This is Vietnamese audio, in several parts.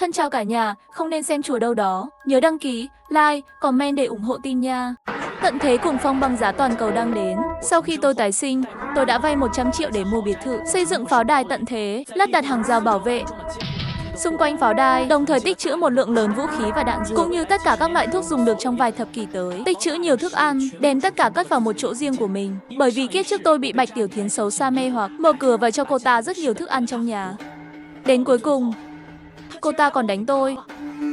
Thân chào cả nhà, không nên xem chùa đâu đó. Nhớ đăng ký, like, comment để ủng hộ team nha. Tận thế cuồng phong băng giá toàn cầu đang đến. Sau khi tôi tái sinh, tôi đã vay 100 triệu để mua biệt thự, xây dựng pháo đài tận thế, lắp đặt hàng rào bảo vệ xung quanh pháo đài, đồng thời tích trữ một lượng lớn vũ khí và đạn dược, cũng như tất cả các loại thuốc dùng được trong vài thập kỷ tới. Tích trữ nhiều thức ăn, đem tất cả cất vào một chỗ riêng của mình. Bởi vì kiếp trước tôi bị Bạch Tiểu Thiến xấu xa mê hoặc, mở cửa và cho cô ta rất nhiều thức ăn trong nhà. Đến cuối cùng, cô ta còn đánh tôi,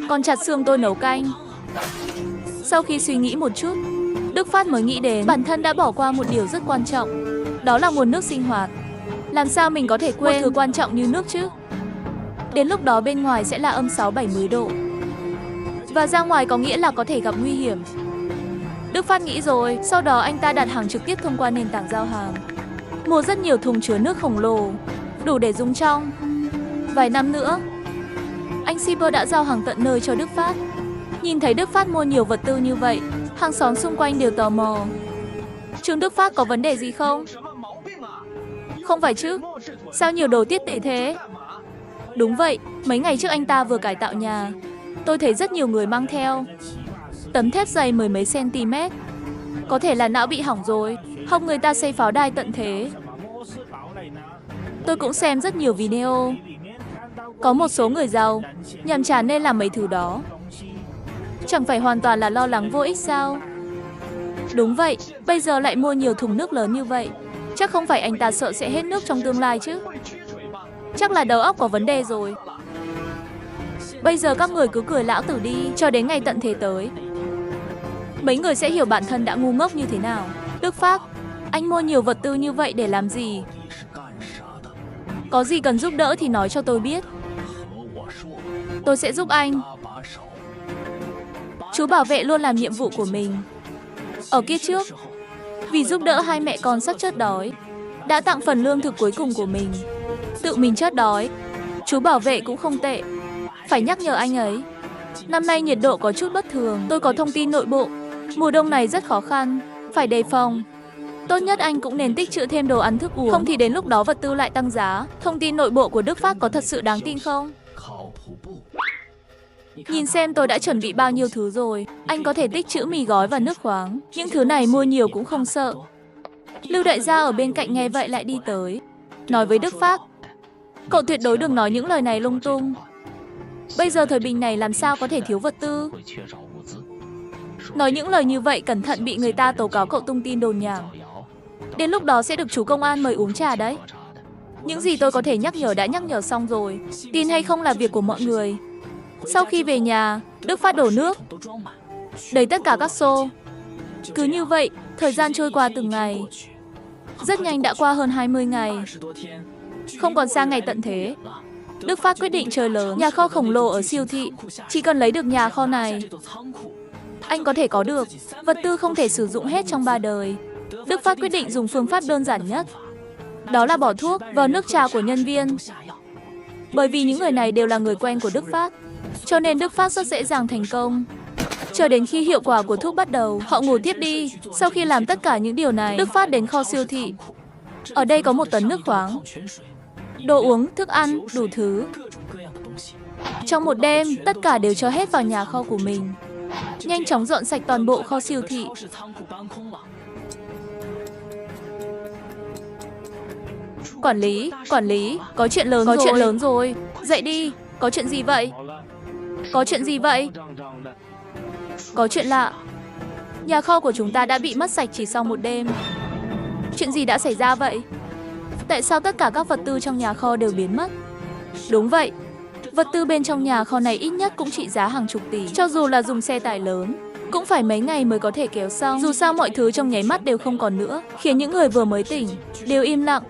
còn chặt xương tôi nấu canh. Sau khi suy nghĩ một chút, Đức Phát mới nghĩ đến bản thân đã bỏ qua một điều rất quan trọng, đó là nguồn nước sinh hoạt. Làm sao mình có thể quên một thứ quan trọng như nước chứ? Đến lúc đó bên ngoài sẽ là âm 6-70 độ. Và ra ngoài có nghĩa là có thể gặp nguy hiểm. Đức Phát nghĩ rồi, sau đó anh ta đặt hàng trực tiếp thông qua nền tảng giao hàng. Mua rất nhiều thùng chứa nước khổng lồ, đủ để dùng trong vài năm nữa. Anh shipper đã giao hàng tận nơi cho Đức Phát. Nhìn thấy Đức Phát mua nhiều vật tư như vậy, hàng xóm xung quanh đều tò mò. Trương Đức Phát có vấn đề gì không? Không phải chứ, sao nhiều đồ tiết tệ thế? Đúng vậy, mấy ngày trước anh ta vừa cải tạo nhà. Tôi thấy rất nhiều người mang theo tấm thép dày mười mấy cm. Có thể là não bị hỏng rồi, không người ta xây pháo đài tận thế. Tôi cũng xem rất nhiều video. Có một số người giàu nhàm chán nên làm mấy thứ đó. Chẳng phải hoàn toàn là lo lắng vô ích sao? Đúng vậy, bây giờ lại mua nhiều thùng nước lớn như vậy. Chắc không phải anh ta sợ sẽ hết nước trong tương lai chứ? Chắc là đầu óc có vấn đề rồi. Bây giờ các người cứ cười lão tử đi cho đến ngày tận thế tới. Mấy người sẽ hiểu bản thân đã ngu ngốc như thế nào. Đức Phát, anh mua nhiều vật tư như vậy để làm gì? Có gì cần giúp đỡ thì nói cho tôi biết. Tôi sẽ giúp anh. Chú bảo vệ luôn làm nhiệm vụ của mình. Ở kiếp trước, vì giúp đỡ hai mẹ con sắp chết đói, đã tặng phần lương thực cuối cùng của mình. Tự mình chết đói. Chú bảo vệ cũng không tệ, phải nhắc nhở anh ấy. Năm nay nhiệt độ có chút bất thường. Tôi có thông tin nội bộ. Mùa đông này rất khó khăn, phải đề phòng. Tốt nhất anh cũng nên tích trữ thêm đồ ăn thức uống, không thì đến lúc đó vật tư lại tăng giá. Thông tin nội bộ của Đức Phát có thật sự đáng tin không? Nhìn xem tôi đã chuẩn bị bao nhiêu thứ rồi. Anh có thể tích trữ mì gói và nước khoáng. Những thứ này mua nhiều cũng không sợ. Lưu đại gia ở bên cạnh nghe vậy lại đi tới, nói với Đức Phát: cậu tuyệt đối đừng nói những lời này lung tung. Bây giờ thời bình này làm sao có thể thiếu vật tư? Nói những lời như vậy cẩn thận bị người ta tố cáo cậu tung tin đồn nhảm. Đến lúc đó sẽ được chú công an mời uống trà đấy. Những gì tôi có thể nhắc nhở đã nhắc nhở xong rồi. Tin hay không là việc của mọi người. Sau khi về nhà, Đức Phát đổ nước đầy tất cả các xô. Cứ như vậy, thời gian trôi qua từng ngày. Rất nhanh đã qua hơn 20 ngày. Không còn sang ngày tận thế. Đức Phát quyết định chơi lớn. Nhà kho khổng lồ ở siêu thị. Chỉ cần lấy được nhà kho này, anh có thể có được vật tư không thể sử dụng hết trong 3 đời. Đức Phát quyết định dùng phương pháp đơn giản nhất, đó là bỏ thuốc vào nước trà của nhân viên. Bởi vì những người này đều là người quen của Đức Phát, cho nên Đức Phát rất dễ dàng thành công. Chờ đến khi hiệu quả của thuốc bắt đầu, họ ngủ tiếp đi. Sau khi làm tất cả những điều này, Đức Phát đến kho siêu thị. Ở đây có 1 tấn nước khoáng, đồ uống, thức ăn, đủ thứ. Trong một đêm, tất cả đều cho hết vào nhà kho của mình. Nhanh chóng dọn sạch toàn bộ kho siêu thị. Quản lý, có chuyện lớn rồi. Dậy đi, có chuyện gì vậy? Có chuyện gì vậy? Có chuyện lạ. Nhà kho của chúng ta đã bị mất sạch chỉ sau một đêm. Chuyện gì đã xảy ra vậy? Tại sao tất cả các vật tư trong nhà kho đều biến mất? Đúng vậy, vật tư bên trong nhà kho này ít nhất cũng trị giá hàng chục tỷ. Cho dù là dùng xe tải lớn, cũng phải mấy ngày mới có thể kéo xong. Dù sao mọi thứ trong nháy mắt đều không còn nữa, khiến những người vừa mới tỉnh đều im lặng.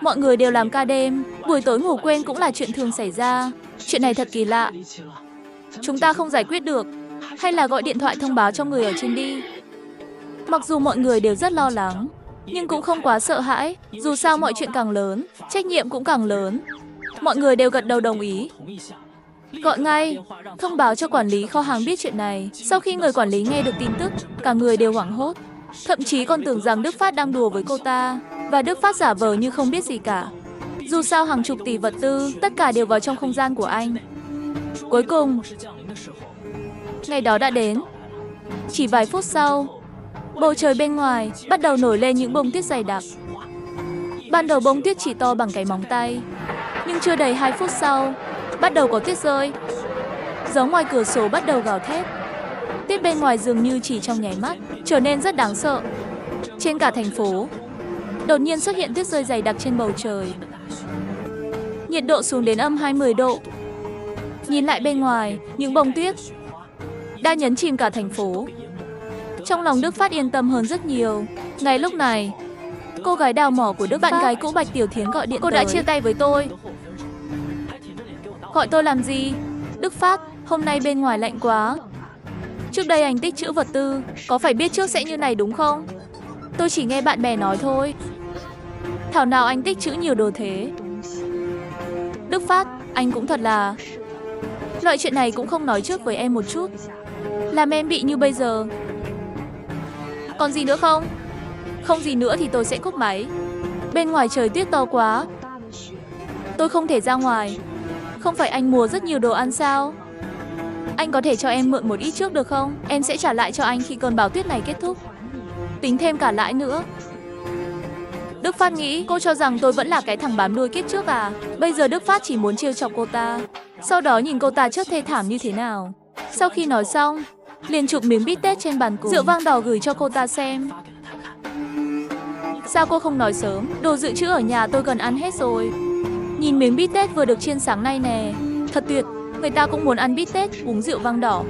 Mọi người đều làm ca đêm, buổi tối ngủ quên cũng là chuyện thường xảy ra. Chuyện này thật kỳ lạ. Chúng ta không giải quyết được, hay là gọi điện thoại thông báo cho người ở trên đi. Mặc dù mọi người đều rất lo lắng, nhưng cũng không quá sợ hãi. Dù sao mọi chuyện càng lớn, trách nhiệm cũng càng lớn. Mọi người đều gật đầu đồng ý. Gọi ngay, thông báo cho quản lý kho hàng biết chuyện này. Sau khi người quản lý nghe được tin tức, cả người đều hoảng hốt. Thậm chí còn tưởng rằng Đức Phát đang đùa với cô ta, và Đức Phát giả vờ như không biết gì cả. Dù sao hàng chục tỷ vật tư, tất cả đều vào trong không gian của anh. Cuối cùng, ngày đó đã đến. Chỉ vài phút sau, bầu trời bên ngoài bắt đầu nổi lên những bông tuyết dày đặc. Ban đầu bông tuyết chỉ to bằng cái móng tay, nhưng chưa đầy 2 phút sau, bắt đầu có tuyết rơi. Gió ngoài cửa sổ bắt đầu gào thét. Tuyết bên ngoài dường như chỉ trong nháy mắt trở nên rất đáng sợ. Trên cả thành phố, đột nhiên xuất hiện tuyết rơi dày đặc trên bầu trời. Nhiệt độ xuống đến âm 20 độ. Nhìn lại bên ngoài, những bông tuyết đã nhấn chìm cả thành phố. Trong lòng Đức Phát yên tâm hơn rất nhiều. Ngay lúc này, cô gái đào mỏ của Đức Phát, bạn gái cũ Bạch Tiểu Thiến gọi điện. Cô đã chia tay với tôi. Gọi tôi làm gì? Đức Phát, hôm nay bên ngoài lạnh quá. Trước đây anh tích trữ vật tư, có phải biết trước sẽ như này đúng không? Tôi chỉ nghe bạn bè nói thôi. Thảo nào anh tích trữ nhiều đồ thế. Đức Phát, anh cũng thật là... Loại chuyện này cũng không nói trước với em một chút. Làm em bị như bây giờ. Còn gì nữa không? Không gì nữa thì tôi sẽ cúp máy. Bên ngoài trời tuyết to quá. Tôi không thể ra ngoài. Không phải anh mua rất nhiều đồ ăn sao? Anh có thể cho em mượn một ít trước được không? Em sẽ trả lại cho anh khi cơn bão tuyết này kết thúc. Tính thêm cả lãi nữa. Đức Phát nghĩ cô cho rằng tôi vẫn là cái thằng bám đuôi kiếp trước à? Bây giờ Đức Phát chỉ muốn trêu chọc cô ta. Sau đó nhìn cô ta chết thê thảm như thế nào. Sau khi nói xong, liền chụp miếng bít tết trên bàn cùng rượu vang đỏ gửi cho cô ta xem. Sao cô không nói sớm? Đồ dự trữ ở nhà tôi gần ăn hết rồi. Nhìn miếng bít tết vừa được chiên sáng nay nè. Thật tuyệt, người ta cũng muốn ăn bít tết, uống rượu vang đỏ.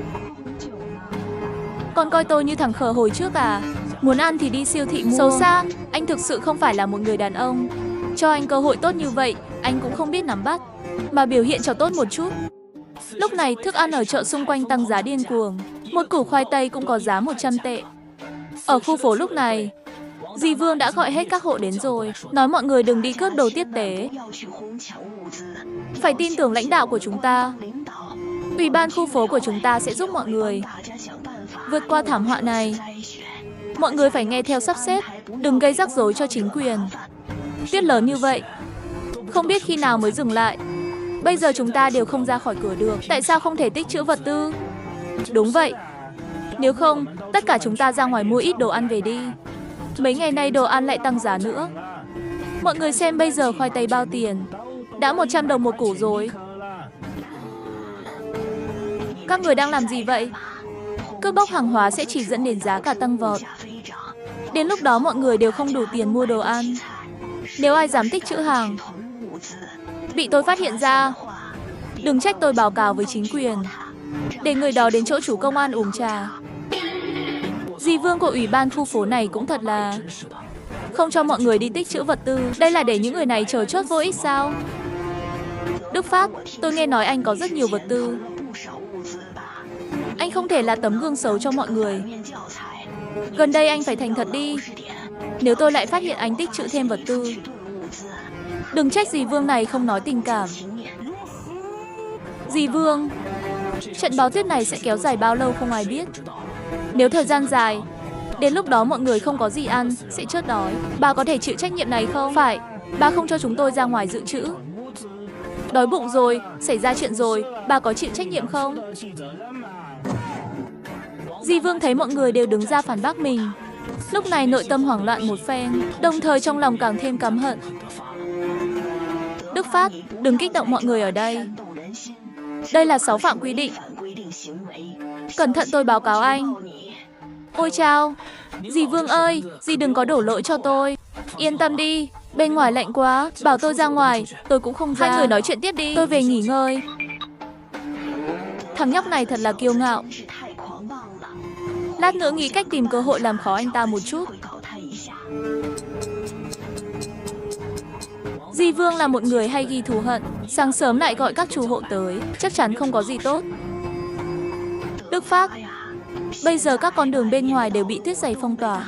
Còn coi tôi như thằng khờ hồi trước à? Muốn ăn thì đi siêu thị mua. Xấu xa, anh thực sự không phải là một người đàn ông. Cho anh cơ hội tốt như vậy, anh cũng không biết nắm bắt, mà biểu hiện cho tốt một chút. Lúc này thức ăn ở chợ xung quanh tăng giá điên cuồng. Một củ khoai tây cũng có giá 100 tệ. Ở khu phố lúc này, dì Vương đã gọi hết các hộ đến rồi, nói mọi người đừng đi cướp đồ tiếp tế. Phải tin tưởng lãnh đạo của chúng ta. Ủy ban khu phố của chúng ta sẽ giúp mọi người vượt qua thảm họa này. Mọi người phải nghe theo sắp xếp, đừng gây rắc rối cho chính quyền. Tuyết lớn như vậy, không biết khi nào mới dừng lại. Bây giờ chúng ta đều không ra khỏi cửa được. Tại sao không thể tích trữ vật tư? Đúng vậy. Nếu không, tất cả chúng ta ra ngoài mua ít đồ ăn về đi. Mấy ngày nay đồ ăn lại tăng giá nữa. Mọi người xem bây giờ khoai tây bao tiền. Đã 100 đồng một củ rồi. Các người đang làm gì vậy? Cướp bóc hàng hóa sẽ chỉ dẫn đến giá cả tăng vọt. Đến lúc đó mọi người đều không đủ tiền mua đồ ăn. Nếu ai dám tích trữ hàng, bị tôi phát hiện ra, đừng trách tôi báo cáo với chính quyền, để người đó đến chỗ chủ công an uống trà. Dì Vương của ủy ban khu phố này cũng thật là không cho mọi người đi tích trữ vật tư. Đây là để những người này chờ chốt vô ích sao? Đức Phát, tôi nghe nói anh có rất nhiều vật tư. Anh không thể là tấm gương xấu cho mọi người. Gần đây anh phải thành thật đi. Nếu tôi lại phát hiện anh tích trữ thêm vật tư, đừng trách dì Vương này không nói tình cảm. Dì Vương, trận bão tuyết này sẽ kéo dài bao lâu không ai biết. Nếu thời gian dài, đến lúc đó mọi người không có gì ăn, sẽ chết đói. Bà có thể chịu trách nhiệm này không? Phải, bà không cho chúng tôi ra ngoài dự trữ. Đói bụng rồi, xảy ra chuyện rồi, bà có chịu trách nhiệm không? Dì Vương thấy mọi người đều đứng ra phản bác mình. Lúc này nội tâm hoảng loạn một phen, đồng thời trong lòng càng thêm căm hận. Đức Phát, đừng kích động mọi người ở đây. Đây là 6 phạm quy định. Cẩn thận tôi báo cáo anh. Ôi chao, dì Vương ơi, dì đừng có đổ lỗi cho tôi. Yên tâm đi, bên ngoài lạnh quá, bảo tôi ra ngoài, tôi cũng không ra. Hai người nói chuyện tiếp đi, tôi về nghỉ ngơi. Thằng nhóc này thật là kiêu ngạo. Lát nữa nghĩ cách tìm cơ hội làm khó anh ta một chút. Dì Vương là một người hay ghi thù hận. Sáng sớm lại gọi các chủ hộ tới, chắc chắn không có gì tốt. Đức Phát, bây giờ các con đường bên ngoài đều bị tuyết dày phong tỏa.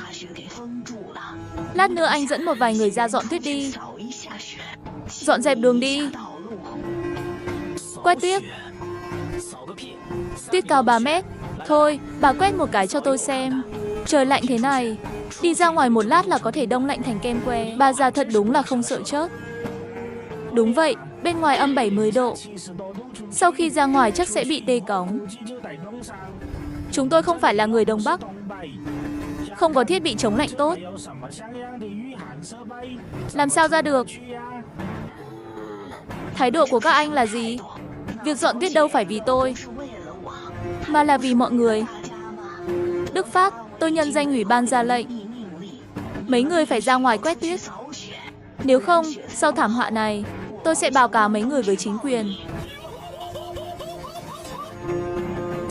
Lát nữa anh dẫn một vài người ra dọn tuyết đi. Dọn dẹp đường đi. Quét tuyết. Tuyết cao 3 mét. Thôi, bà quét một cái cho tôi xem. Trời lạnh thế này, đi ra ngoài một lát là có thể đông lạnh thành kem que. Bà già thật đúng là không sợ chớp. Đúng vậy, bên ngoài âm 70 độ. Sau khi ra ngoài chắc sẽ bị tê cóng. Chúng tôi không phải là người Đông Bắc, không có thiết bị chống lạnh tốt. Làm sao ra được? Thái độ của các anh là gì? Việc dọn tuyết đâu phải vì tôi, mà là vì mọi người. Đức Phát, tôi nhân danh ủy ban ra lệnh. Mấy người phải ra ngoài quét tuyết. Nếu không, sau thảm họa này, tôi sẽ báo cáo mấy người với chính quyền.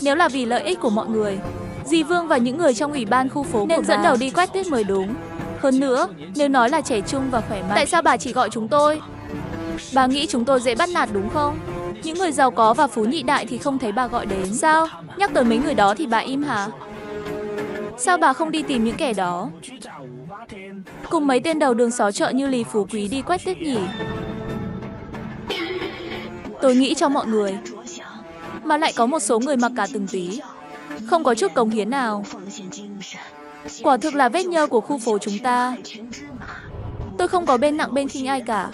Nếu là vì lợi ích của mọi người, dì Vương và những người trong ủy ban khu phố nên dẫn đầu đi quét tuyết mới đúng. Hơn nữa, nếu nói là trẻ trung và khỏe mạnh, tại sao bà chỉ gọi chúng tôi? Bà nghĩ chúng tôi dễ bắt nạt đúng không? Những người giàu có và phú nhị đại thì không thấy bà gọi đến. Sao? Nhắc tới mấy người đó thì bà im hả? Sao bà không đi tìm những kẻ đó? Cùng mấy tên đầu đường xó chợ như Lý Phú Quý đi quét tuyết nhỉ? Tôi nghĩ cho mọi người. Mà lại có một số người mặc cả từng tí, không có chút cống hiến nào. Quả thực là vết nhơ của khu phố chúng ta. Tôi không có bên nặng bên khinh ai cả.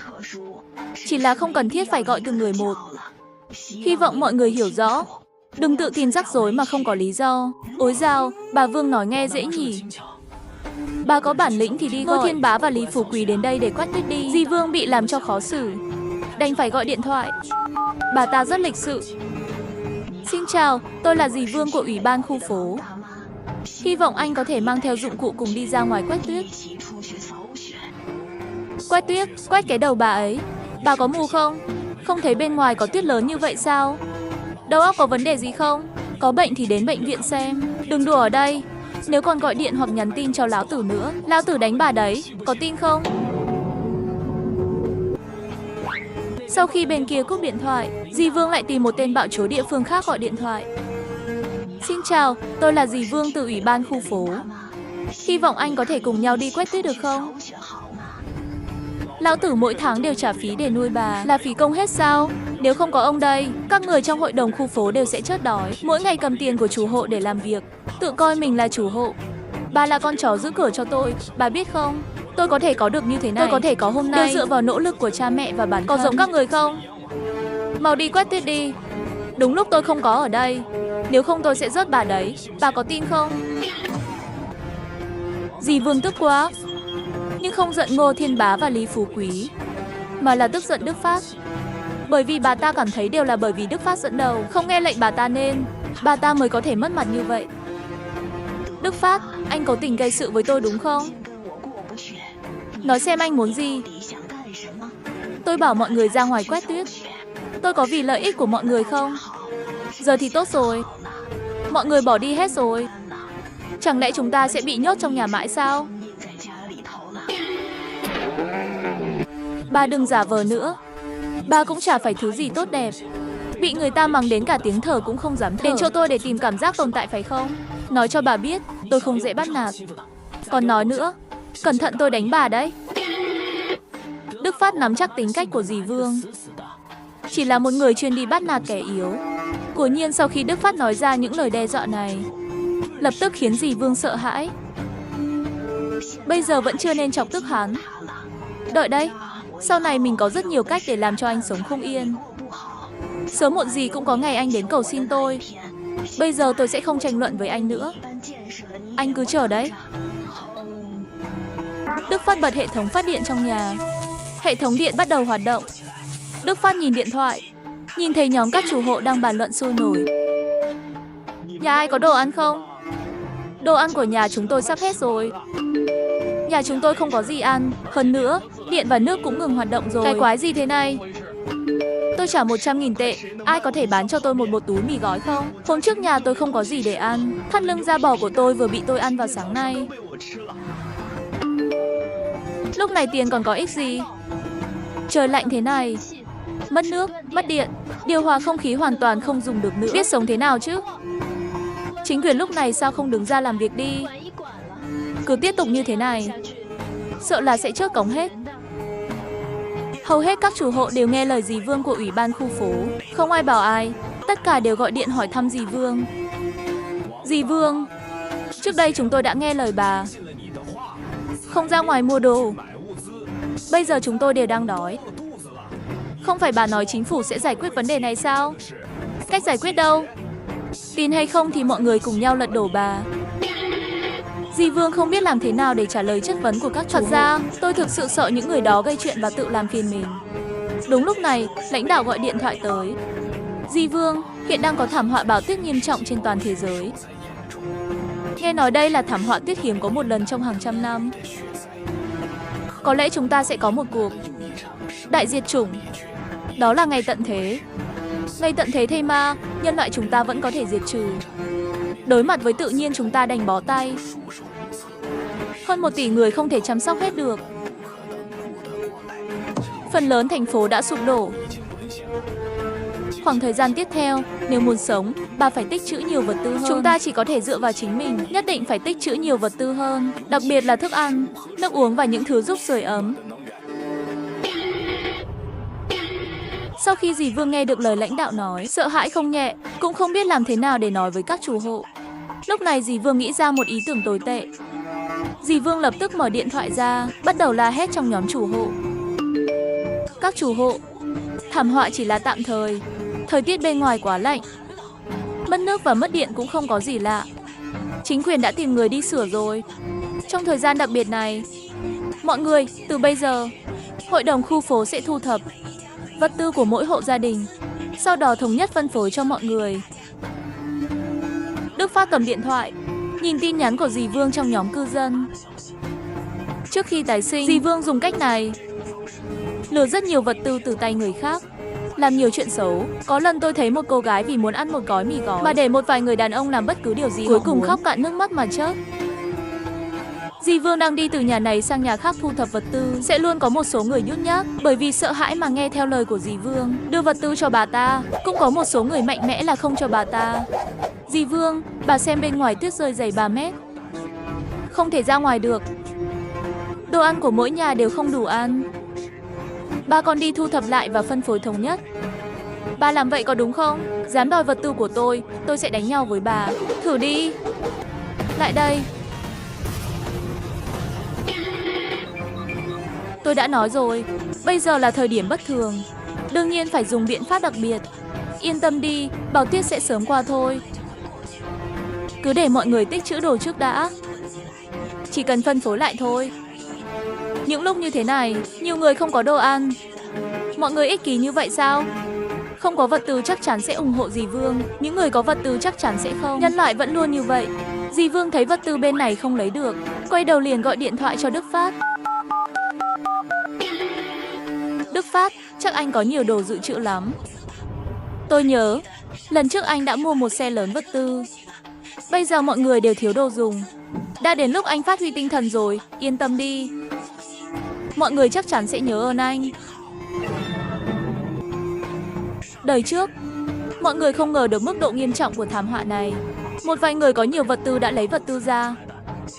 Chỉ là không cần thiết phải gọi từng người một. Hy vọng mọi người hiểu rõ. Đừng tự tin rắc rối mà không có lý do. Ôi dào, bà Vương nói nghe dễ nhỉ. Bà có bản lĩnh thì đi gọi Ngô Thiên Bá và Lý Phú Quý đến đây để quét tuyết đi. Dì Vương bị làm cho khó xử, đành phải gọi điện thoại. Bà ta rất lịch sự. Xin chào, tôi là dì Vương của ủy ban khu phố. Hy vọng anh có thể mang theo dụng cụ cùng đi ra ngoài quét tuyết. Quét tuyết? Quét cái đầu bà ấy. Bà có mù không? Không thấy bên ngoài có tuyết lớn như vậy sao? Đầu óc có vấn đề gì không? Có bệnh thì đến bệnh viện xem. Đừng đùa ở đây. Nếu còn gọi điện hoặc nhắn tin cho lão tử nữa, lão tử đánh bà đấy. Có tin không? Sau khi bên kia cúp điện thoại, dì Vương lại tìm một tên bạo chối địa phương khác gọi điện thoại. Xin chào, tôi là dì Vương từ ủy ban khu phố. Hy vọng anh có thể cùng nhau đi quét tuyết được không? Lão tử mỗi tháng đều trả phí để nuôi bà. Là phí công hết sao? Nếu không có ông đây, các người trong hội đồng khu phố đều sẽ chết đói. Mỗi ngày cầm tiền của chủ hộ để làm việc, tự coi mình là chủ hộ. Bà là con chó giữ cửa cho tôi, bà biết không? Tôi có thể có được như thế này, tôi có thể có hôm nay, đều dựa vào nỗ lực của cha mẹ và bản thân. Có giống các người không? Mau đi quét tuyết đi. Đúng lúc tôi không có ở đây. Nếu không tôi sẽ rớt bà đấy. Bà có tin không? Dì Vương tức quá. Nhưng không giận Ngô Thiên Bá và Lý Phú Quý, mà là tức giận Đức Phát. Bởi vì bà ta cảm thấy đều là bởi vì Đức Phát dẫn đầu, không nghe lệnh bà ta nên bà ta mới có thể mất mặt như vậy. Đức Phát, anh cố tình gây sự với tôi đúng không? Nói xem anh muốn gì? Tôi bảo mọi người ra ngoài quét tuyết. Tôi có vì lợi ích của mọi người không? Giờ thì tốt rồi. Mọi người bỏ đi hết rồi. Chẳng lẽ chúng ta sẽ bị nhốt trong nhà mãi sao? Bà đừng giả vờ nữa. Bà cũng chả phải thứ gì tốt đẹp. Bị người ta mắng đến cả tiếng thở cũng không dám thở. Đến chỗ tôi để tìm cảm giác tồn tại phải không? Nói cho bà biết, tôi không dễ bắt nạt. Còn nói nữa, cẩn thận tôi đánh bà đấy. Đức Phát nắm chắc tính cách của dì Vương. Chỉ là một người chuyên đi bắt nạt kẻ yếu. Quả nhiên sau khi Đức Phát nói ra những lời đe dọa này, lập tức khiến dì Vương sợ hãi. Bây giờ vẫn chưa nên chọc tức hắn. Đợi đấy, sau này mình có rất nhiều cách để làm cho anh sống không yên. Sớm muộn gì cũng có ngày anh đến cầu xin tôi. Bây giờ tôi sẽ không tranh luận với anh nữa. Anh cứ chờ đấy. Đức Phát bật hệ thống phát điện trong nhà. Hệ thống điện bắt đầu hoạt động. Đức Phát nhìn điện thoại, nhìn thấy nhóm các chủ hộ đang bàn luận sôi nổi. Nhà ai có đồ ăn không? Đồ ăn của nhà chúng tôi sắp hết rồi. Nhà chúng tôi không có gì ăn. Hơn nữa, điện và nước cũng ngừng hoạt động rồi. Cái quái gì thế này? Tôi trả 100.000 tệ. Ai có thể bán cho tôi một túi mì gói không? Hôm trước nhà tôi không có gì để ăn. Thắt lưng da bò của tôi vừa bị tôi ăn vào sáng nay. Lúc này tiền còn có ích gì? Trời lạnh thế này, mất nước, mất điện, điều hòa không khí hoàn toàn không dùng được nữa. Biết sống thế nào chứ? Chính quyền lúc này sao không đứng ra làm việc đi? Cứ tiếp tục như thế này, sợ là sẽ chốt cống hết. Hầu hết các chủ hộ đều nghe lời dì Vương của ủy ban khu phố. Không ai bảo ai, tất cả đều gọi điện hỏi thăm dì Vương. Dì Vương, trước đây chúng tôi đã nghe lời bà, không ra ngoài mua đồ. Bây giờ chúng tôi đều đang đói. Không phải bà nói chính phủ sẽ giải quyết vấn đề này sao? Cách giải quyết đâu? Tin hay không thì mọi người cùng nhau lật đổ bà. Di Vương không biết làm thế nào để trả lời chất vấn của các chủ. Thật ra, tôi thực sự sợ những người đó gây chuyện và tự làm phiền mình. Đúng lúc này, lãnh đạo gọi điện thoại tới. Di Vương, hiện đang có thảm họa bão tuyết nghiêm trọng trên toàn thế giới. Nghe nói đây là thảm họa tuyết hiếm có một lần trong hàng trăm năm. Có lẽ chúng ta sẽ có một cuộc đại diệt chủng. Đó là ngày tận thế. Ngày tận thế thây ma, nhân loại chúng ta vẫn có thể diệt trừ. Đối mặt với tự nhiên chúng ta đành bó tay. Hơn 1 tỷ người không thể chăm sóc hết được. Phần lớn thành phố đã sụp đổ. Khoảng thời gian tiếp theo, nếu muốn sống, bà phải tích trữ nhiều vật tư hơn. Chúng ta chỉ có thể dựa vào chính mình, nhất định phải tích trữ nhiều vật tư hơn, đặc biệt là thức ăn, nước uống và những thứ giúp sưởi ấm. Sau khi dì Vương nghe được lời lãnh đạo nói, sợ hãi không nhẹ, cũng không biết làm thế nào để nói với các chủ hộ. Lúc này dì Vương nghĩ ra một ý tưởng tồi tệ. Dì Vương lập tức mở điện thoại ra, bắt đầu la hét trong nhóm chủ hộ. Các chủ hộ, thảm họa chỉ là tạm thời. Thời tiết bên ngoài quá lạnh. Mất nước và mất điện cũng không có gì lạ. Chính quyền đã tìm người đi sửa rồi. Trong thời gian đặc biệt này, mọi người, từ bây giờ, hội đồng khu phố sẽ thu thập vật tư của mỗi hộ gia đình, sau đó thống nhất phân phối cho mọi người. Đức Phát cầm điện thoại, nhìn tin nhắn của dì Vương trong nhóm cư dân. Trước khi tái sinh, dì Vương dùng cách này lừa rất nhiều vật tư từ tay người khác, làm nhiều chuyện xấu. Có lần tôi thấy một cô gái vì muốn ăn một gói mì gói mà để một vài người đàn ông làm bất cứ điều gì, cuối cùng khóc cạn nước mắt mà chết. Dì Vương đang đi từ nhà này sang nhà khác thu thập vật tư. Sẽ luôn có một số người nhút nhát, bởi vì sợ hãi mà nghe theo lời của dì Vương, đưa vật tư cho bà ta. Cũng có một số người mạnh mẽ là không cho bà ta. Dì Vương, bà xem bên ngoài tuyết rơi dày 3 mét. Không thể ra ngoài được. Đồ ăn của mỗi nhà đều không đủ ăn. Bà còn đi thu thập lại và phân phối thống nhất. Bà làm vậy có đúng không? Dám đòi vật tư của tôi sẽ đánh nhau với bà. Thử đi. Lại đây. Tôi đã nói rồi, bây giờ là thời điểm bất thường. Đương nhiên phải dùng biện pháp đặc biệt. Yên tâm đi, bão tuyết sẽ sớm qua thôi. Cứ để mọi người tích trữ đồ trước đã. Chỉ cần phân phối lại thôi. Những lúc như thế này, nhiều người không có đồ ăn. Mọi người ích kỷ như vậy sao? Không có vật tư chắc chắn sẽ ủng hộ dì Vương. Những người có vật tư chắc chắn sẽ không. Nhân loại vẫn luôn như vậy. Dì Vương thấy vật tư bên này không lấy được, quay đầu liền gọi điện thoại cho Đức Phát. Đức Phát, chắc anh có nhiều đồ dự trữ lắm. Tôi nhớ, lần trước anh đã mua một xe lớn vật tư. Bây giờ mọi người đều thiếu đồ dùng. Đã đến lúc anh phát huy tinh thần rồi, yên tâm đi. Mọi người chắc chắn sẽ nhớ ơn anh. Đời trước, mọi người không ngờ được mức độ nghiêm trọng của thảm họa này. Một vài người có nhiều vật tư đã lấy vật tư ra,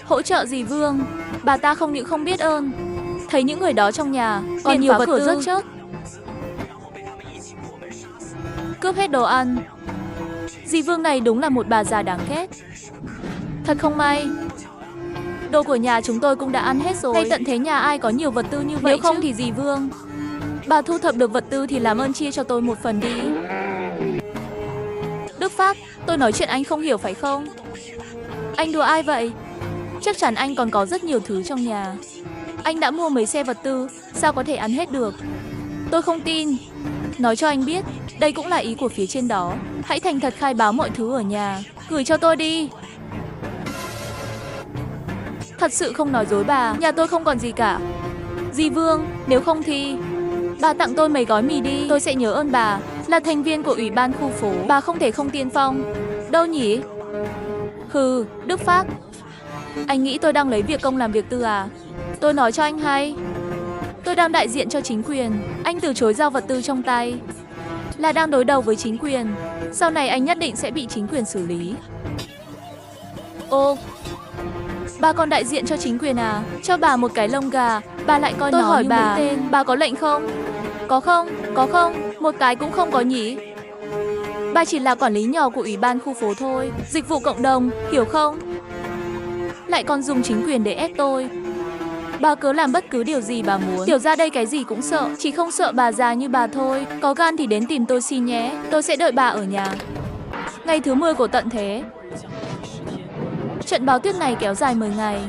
hỗ trợ dì Vương. Bà ta không những không biết ơn, thấy những người đó trong nhà còn nhiều vật tư rất chớt, cướp hết đồ ăn. Dì Vương này đúng là một bà già đáng ghét. Thật không may, đồ của nhà chúng tôi cũng đã ăn hết rồi. Ngay tận thế nhà ai có nhiều vật tư như vậy. Nếu không thì dì Vương, bà thu thập được vật tư thì làm ơn chia cho tôi một phần đi. Đức Phát, tôi nói chuyện anh không hiểu phải không? Anh đùa ai vậy? Chắc chắn anh còn có rất nhiều thứ trong nhà. Anh đã mua mấy xe vật tư, sao có thể ăn hết được? Tôi không tin. Nói cho anh biết, đây cũng là ý của phía trên đó. Hãy thành thật khai báo mọi thứ ở nhà, gửi cho tôi đi. Thật sự không nói dối bà, nhà tôi không còn gì cả. Dì Vương, nếu không thì bà tặng tôi mấy gói mì đi, tôi sẽ nhớ ơn bà. Là thành viên của ủy ban khu phố, bà không thể không tiên phong. Đâu nhỉ? Hừ, Đức Phát, anh nghĩ tôi đang lấy việc công làm việc tư à? Tôi nói cho anh hay, tôi đang đại diện cho chính quyền. Anh từ chối giao vật tư trong tay là đang đối đầu với chính quyền. Sau này anh nhất định sẽ bị chính quyền xử lý. Ô, bà còn đại diện cho chính quyền à? Cho bà một cái lông gà, bà lại coi tôi nó hỏi như bà tên. Bà có lệnh không? Có không? Có không? Một cái cũng không có nhỉ? Bà chỉ là quản lý nhỏ của ủy ban khu phố thôi. Dịch vụ cộng đồng, hiểu không? Lại còn dùng chính quyền để ép tôi. Bà cứ làm bất cứ điều gì bà muốn. Tiểu ra đây cái gì cũng sợ, chỉ không sợ bà già như bà thôi. Có gan thì đến tìm tôi xin nhé, tôi sẽ đợi bà ở nhà. Ngày thứ 10 của tận thế. Trận bão tuyết này kéo dài 10 ngày.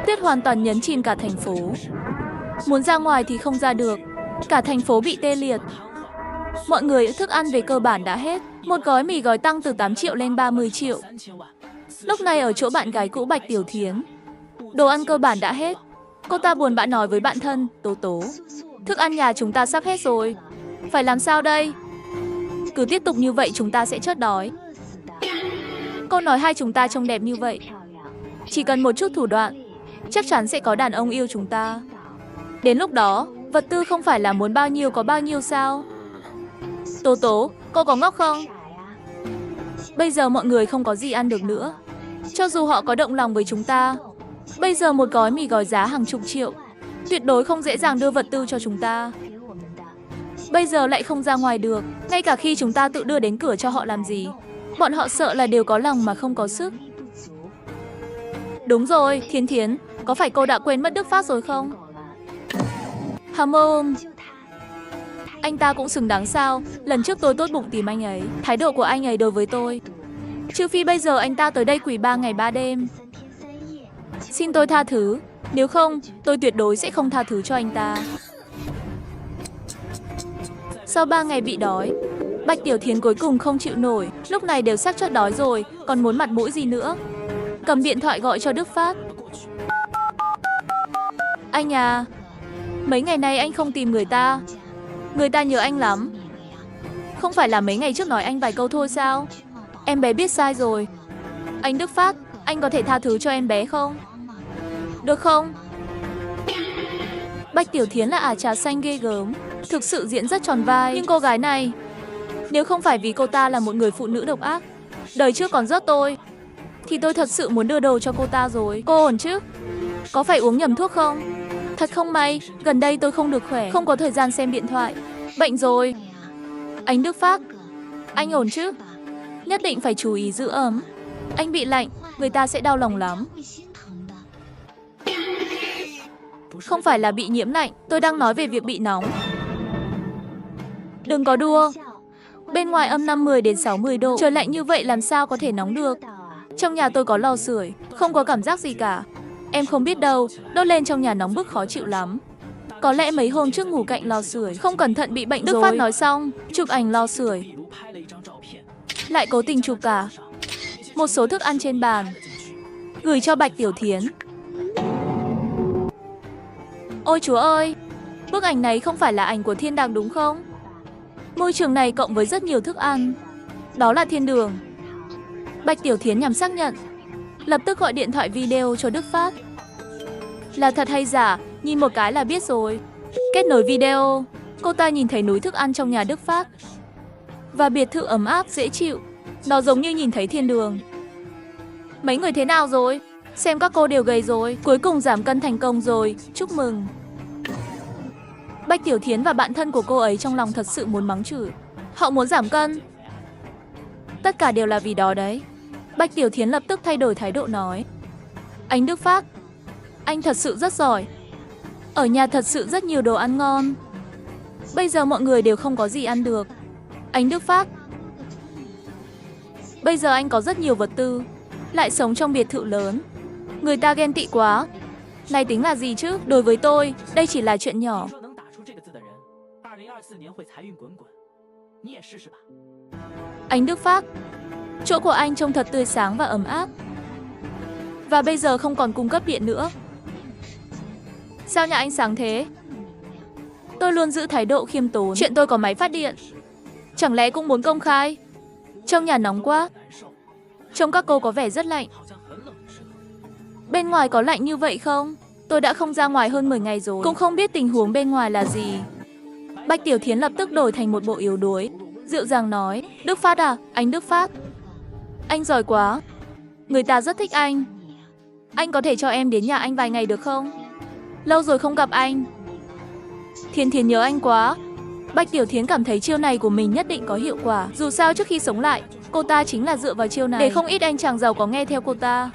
Tuyết hoàn toàn nhấn chìm cả thành phố. Muốn ra ngoài thì không ra được. Cả thành phố bị tê liệt. Mọi người thức ăn về cơ bản đã hết. Một gói mì gói tăng từ 8 triệu lên 30 triệu. Lúc này ở chỗ bạn gái cũ Bạch Tiểu Thiến, đồ ăn cơ bản đã hết. Cô ta buồn bã nói với bạn thân, Tố Tố, thức ăn nhà chúng ta sắp hết rồi. Phải làm sao đây? Cứ tiếp tục như vậy chúng ta sẽ chết đói. Cô nói hai chúng ta trông đẹp như vậy. Chỉ cần một chút thủ đoạn, chắc chắn sẽ có đàn ông yêu chúng ta. Đến lúc đó, vật tư không phải là muốn bao nhiêu có bao nhiêu sao? Tố Tố, cô có ngốc không? Bây giờ mọi người không có gì ăn được nữa. Cho dù họ có động lòng với chúng ta, bây giờ một gói mì gói giá hàng chục triệu, tuyệt đối không dễ dàng đưa vật tư cho chúng ta. Bây giờ lại không ra ngoài được, ngay cả khi chúng ta tự đưa đến cửa cho họ làm gì. Bọn họ sợ là đều có lòng mà không có sức. Đúng rồi, Thiến Thiến, có phải cô đã quên mất Đức Phát rồi không? Hamon, anh ta cũng xứng đáng sao? Lần trước tôi tốt bụng tìm anh ấy, thái độ của anh ấy đối với tôi. Trừ phi bây giờ anh ta tới đây quỳ 3 ngày 3 đêm. Xin tôi tha thứ, nếu không, tôi tuyệt đối sẽ không tha thứ cho anh ta. Sau 3 ngày bị đói, Bạch Tiểu Thiến cuối cùng không chịu nổi, lúc này đều xác chót đói rồi, còn muốn mặt mũi gì nữa. Cầm điện thoại gọi cho Đức Phát. Anh à, mấy ngày nay anh không tìm người ta nhớ anh lắm. Không phải là mấy ngày trước nói anh vài câu thôi sao? Em bé biết sai rồi. Anh Đức Phát, anh có thể tha thứ cho em bé không? Được không? Bạch Tiểu Thiến là ả trà xanh ghê gớm, thực sự diễn rất tròn vai. Nhưng cô gái này, nếu không phải vì cô ta là một người phụ nữ độc ác, đời trước còn rớt tôi, thì tôi thật sự muốn đưa đồ cho cô ta rồi. Cô ổn chứ? Có phải uống nhầm thuốc không? Thật không may, gần đây tôi không được khỏe, không có thời gian xem điện thoại. Bệnh rồi. Anh Đức Phát, anh ổn chứ? Nhất định phải chú ý giữ ấm. Anh bị lạnh, người ta sẽ đau lòng lắm. Không phải là bị nhiễm lạnh, tôi đang nói về việc bị nóng. Đừng có đua. Bên ngoài âm 50 đến 60 độ, trời lạnh như vậy làm sao có thể nóng được. Trong nhà tôi có lò sưởi, không có cảm giác gì cả. Em không biết đâu, đốt lên trong nhà nóng bức khó chịu lắm. Có lẽ mấy hôm trước ngủ cạnh lò sưởi, không cẩn thận bị bệnh rồi. Đức Phát nói xong, chụp ảnh lò sưởi. Lại cố tình chụp cả một số thức ăn trên bàn, gửi cho Bạch Tiểu Thiến. Ôi chúa ơi, bức ảnh này không phải là ảnh của thiên đàng đúng không? Môi trường này cộng với rất nhiều thức ăn, đó là thiên đường. Bạch Tiểu Thiến nhằm xác nhận, lập tức gọi điện thoại video cho Đức Phát. Là thật hay giả, nhìn một cái là biết rồi. Kết nối video, cô ta nhìn thấy núi thức ăn trong nhà Đức Phát và biệt thự ấm áp dễ chịu. Nó giống như nhìn thấy thiên đường. Mấy người thế nào rồi? Xem các cô đều gầy rồi, cuối cùng giảm cân thành công rồi, chúc mừng. Bạch Tiểu Thiến và bạn thân của cô ấy trong lòng thật sự muốn mắng chửi. Họ muốn giảm cân. Tất cả đều là vì đó đấy. Bạch Tiểu Thiến lập tức thay đổi thái độ nói, anh Đức Phát, anh thật sự rất giỏi. Ở nhà thật sự rất nhiều đồ ăn ngon. Bây giờ mọi người đều không có gì ăn được. Anh Đức Phát, bây giờ anh có rất nhiều vật tư, lại sống trong biệt thự lớn. Người ta ghen tị quá. Này tính là gì chứ? Đối với tôi, đây chỉ là chuyện nhỏ. Anh Đức Phát, chỗ của anh trông thật tươi sáng và ấm áp. Và bây giờ không còn cung cấp điện nữa. Sao nhà anh sáng thế? Tôi luôn giữ thái độ khiêm tốn. Chuyện tôi có máy phát điện, chẳng lẽ cũng muốn công khai? Trong nhà nóng quá. Trông các cô có vẻ rất lạnh. Bên ngoài có lạnh như vậy không? Tôi đã không ra ngoài hơn 10 ngày rồi, cũng không biết tình huống bên ngoài là gì. Bạch Tiểu Thiến lập tức đổi thành một bộ yếu đuối, dịu dàng nói, Đức Phát à, anh Đức Phát, anh giỏi quá. Người ta rất thích anh. Anh có thể cho em đến nhà anh vài ngày được không? Lâu rồi không gặp anh. Thiến Thiến nhớ anh quá. Bạch Tiểu Thiến cảm thấy chiêu này của mình nhất định có hiệu quả. Dù sao trước khi sống lại, cô ta chính là dựa vào chiêu này để không ít anh chàng giàu có nghe theo cô ta.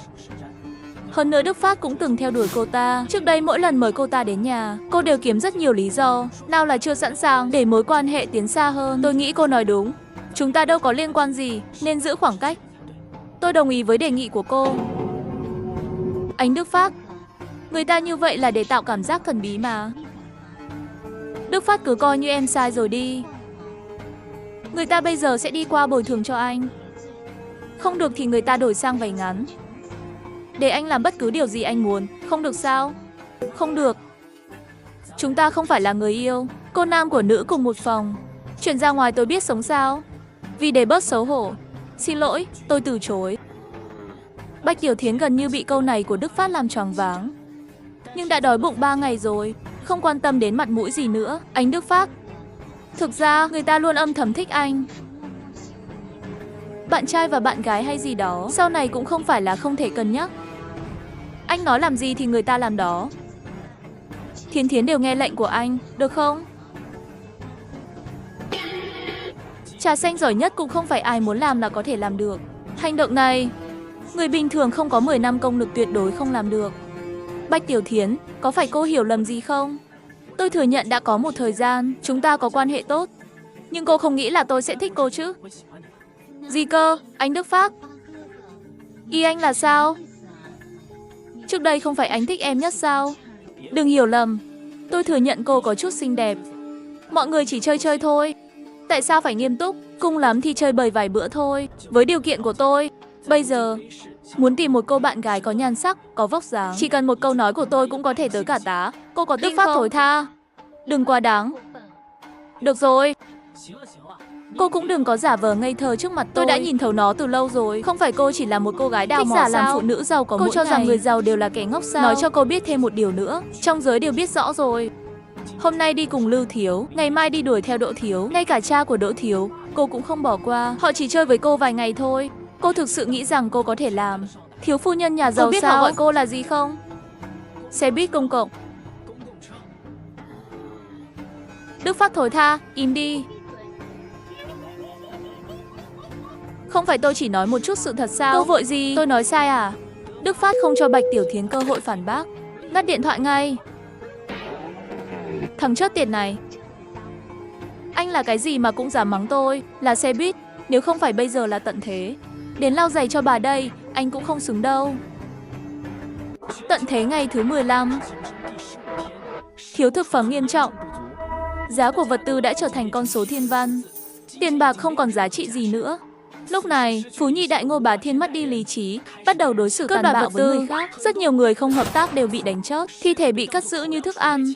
Hơn nữa Đức Phát cũng từng theo đuổi cô ta. Trước đây mỗi lần mời cô ta đến nhà, cô đều kiếm rất nhiều lý do. Nào là chưa sẵn sàng để mối quan hệ tiến xa hơn. Tôi nghĩ cô nói đúng. Chúng ta đâu có liên quan gì, nên giữ khoảng cách. Tôi đồng ý với đề nghị của cô. Anh Đức Phát, người ta như vậy là để tạo cảm giác thần bí mà. Đức Phát cứ coi như em sai rồi đi. Người ta bây giờ sẽ đi qua bồi thường cho anh. Không được thì người ta đổi sang váy ngắn. Để anh làm bất cứ điều gì anh muốn, không được sao? Không được. Chúng ta không phải là người yêu. Cô nam của nữ cùng một phòng. Chuyển ra ngoài tôi biết sống sao? Vì để bớt xấu hổ. Xin lỗi, tôi từ chối. Bạch Tiểu Thiến gần như bị câu này của Đức Phát làm choáng váng. Nhưng đã đói bụng 3 ngày rồi, không quan tâm đến mặt mũi gì nữa. Anh Đức Phát, thực ra người ta luôn âm thầm thích anh. Bạn trai và bạn gái hay gì đó, sau này cũng không phải là không thể cân nhắc. Anh nói làm gì thì người ta làm đó. Thiến Thiến đều nghe lệnh của anh, được không? Trà xanh giỏi nhất cũng không phải ai muốn làm là có thể làm được. Hành động này, người bình thường không có 10 năm công lực tuyệt đối không làm được. Bạch Tiểu Thiến, có phải cô hiểu lầm gì không? Tôi thừa nhận đã có một thời gian, chúng ta có quan hệ tốt. Nhưng cô không nghĩ là tôi sẽ thích cô chứ? Gì cơ, anh Đức Phát? Ý anh là sao? Trước đây không phải anh thích em nhất sao? Đừng hiểu lầm, tôi thừa nhận cô có chút xinh đẹp. Mọi người chỉ chơi chơi thôi. Tại sao phải nghiêm túc? Cùng lắm thì chơi bời vài bữa thôi. Với điều kiện của tôi, bây giờ muốn tìm một cô bạn gái có nhan sắc, có vóc dáng, chỉ cần một câu nói của tôi cũng có thể tới cả tá. Cô có tin không? Thối tha. Đừng quá đáng. Được rồi. Cô cũng đừng có giả vờ ngây thơ trước mặt tôi. Đã nhìn thấu nó từ lâu rồi. Không phải cô chỉ là một cô gái đào mỏ sao? Làm phụ nữ giàu có mỗi ngày. Cô cho rằng người giàu đều là kẻ ngốc sao? Nói cho cô biết thêm một điều nữa. Trong giới đều biết rõ rồi. Hôm nay đi cùng Lưu Thiếu, ngày mai đi đuổi theo Đỗ Thiếu. Ngay cả cha của Đỗ Thiếu, cô cũng không bỏ qua. Họ chỉ chơi với cô vài ngày thôi. Cô thực sự nghĩ rằng cô có thể làm thiếu phu nhân nhà giàu. Cô biết sao? Họ gọi cô là gì không? Xe buýt công cộng. Đức Phát thối tha, im đi. Không phải tôi chỉ nói một chút sự thật sao? Cô vội gì? Tôi nói sai à? Đức Phát không cho Bạch Tiểu Thiến cơ hội phản bác. Ngắt điện thoại ngay. Thằng chớt tiệt này. Anh là cái gì mà cũng dám mắng tôi? Là xe buýt. Nếu không phải bây giờ là tận thế. Đến lau giày cho bà đây, anh cũng không xứng đâu. Tận thế ngày thứ 15. Thiếu thực phẩm nghiêm trọng. Giá của vật tư đã trở thành con số thiên văn. Tiền bạc không còn giá trị gì nữa. Lúc này, Phú Nhị Đại Ngô Bá Thiên mất đi lý trí, bắt đầu đối xử tàn bạo với người khác. Rất nhiều người không hợp tác đều bị đánh chớt, thi thể bị cất giữ như thức ăn.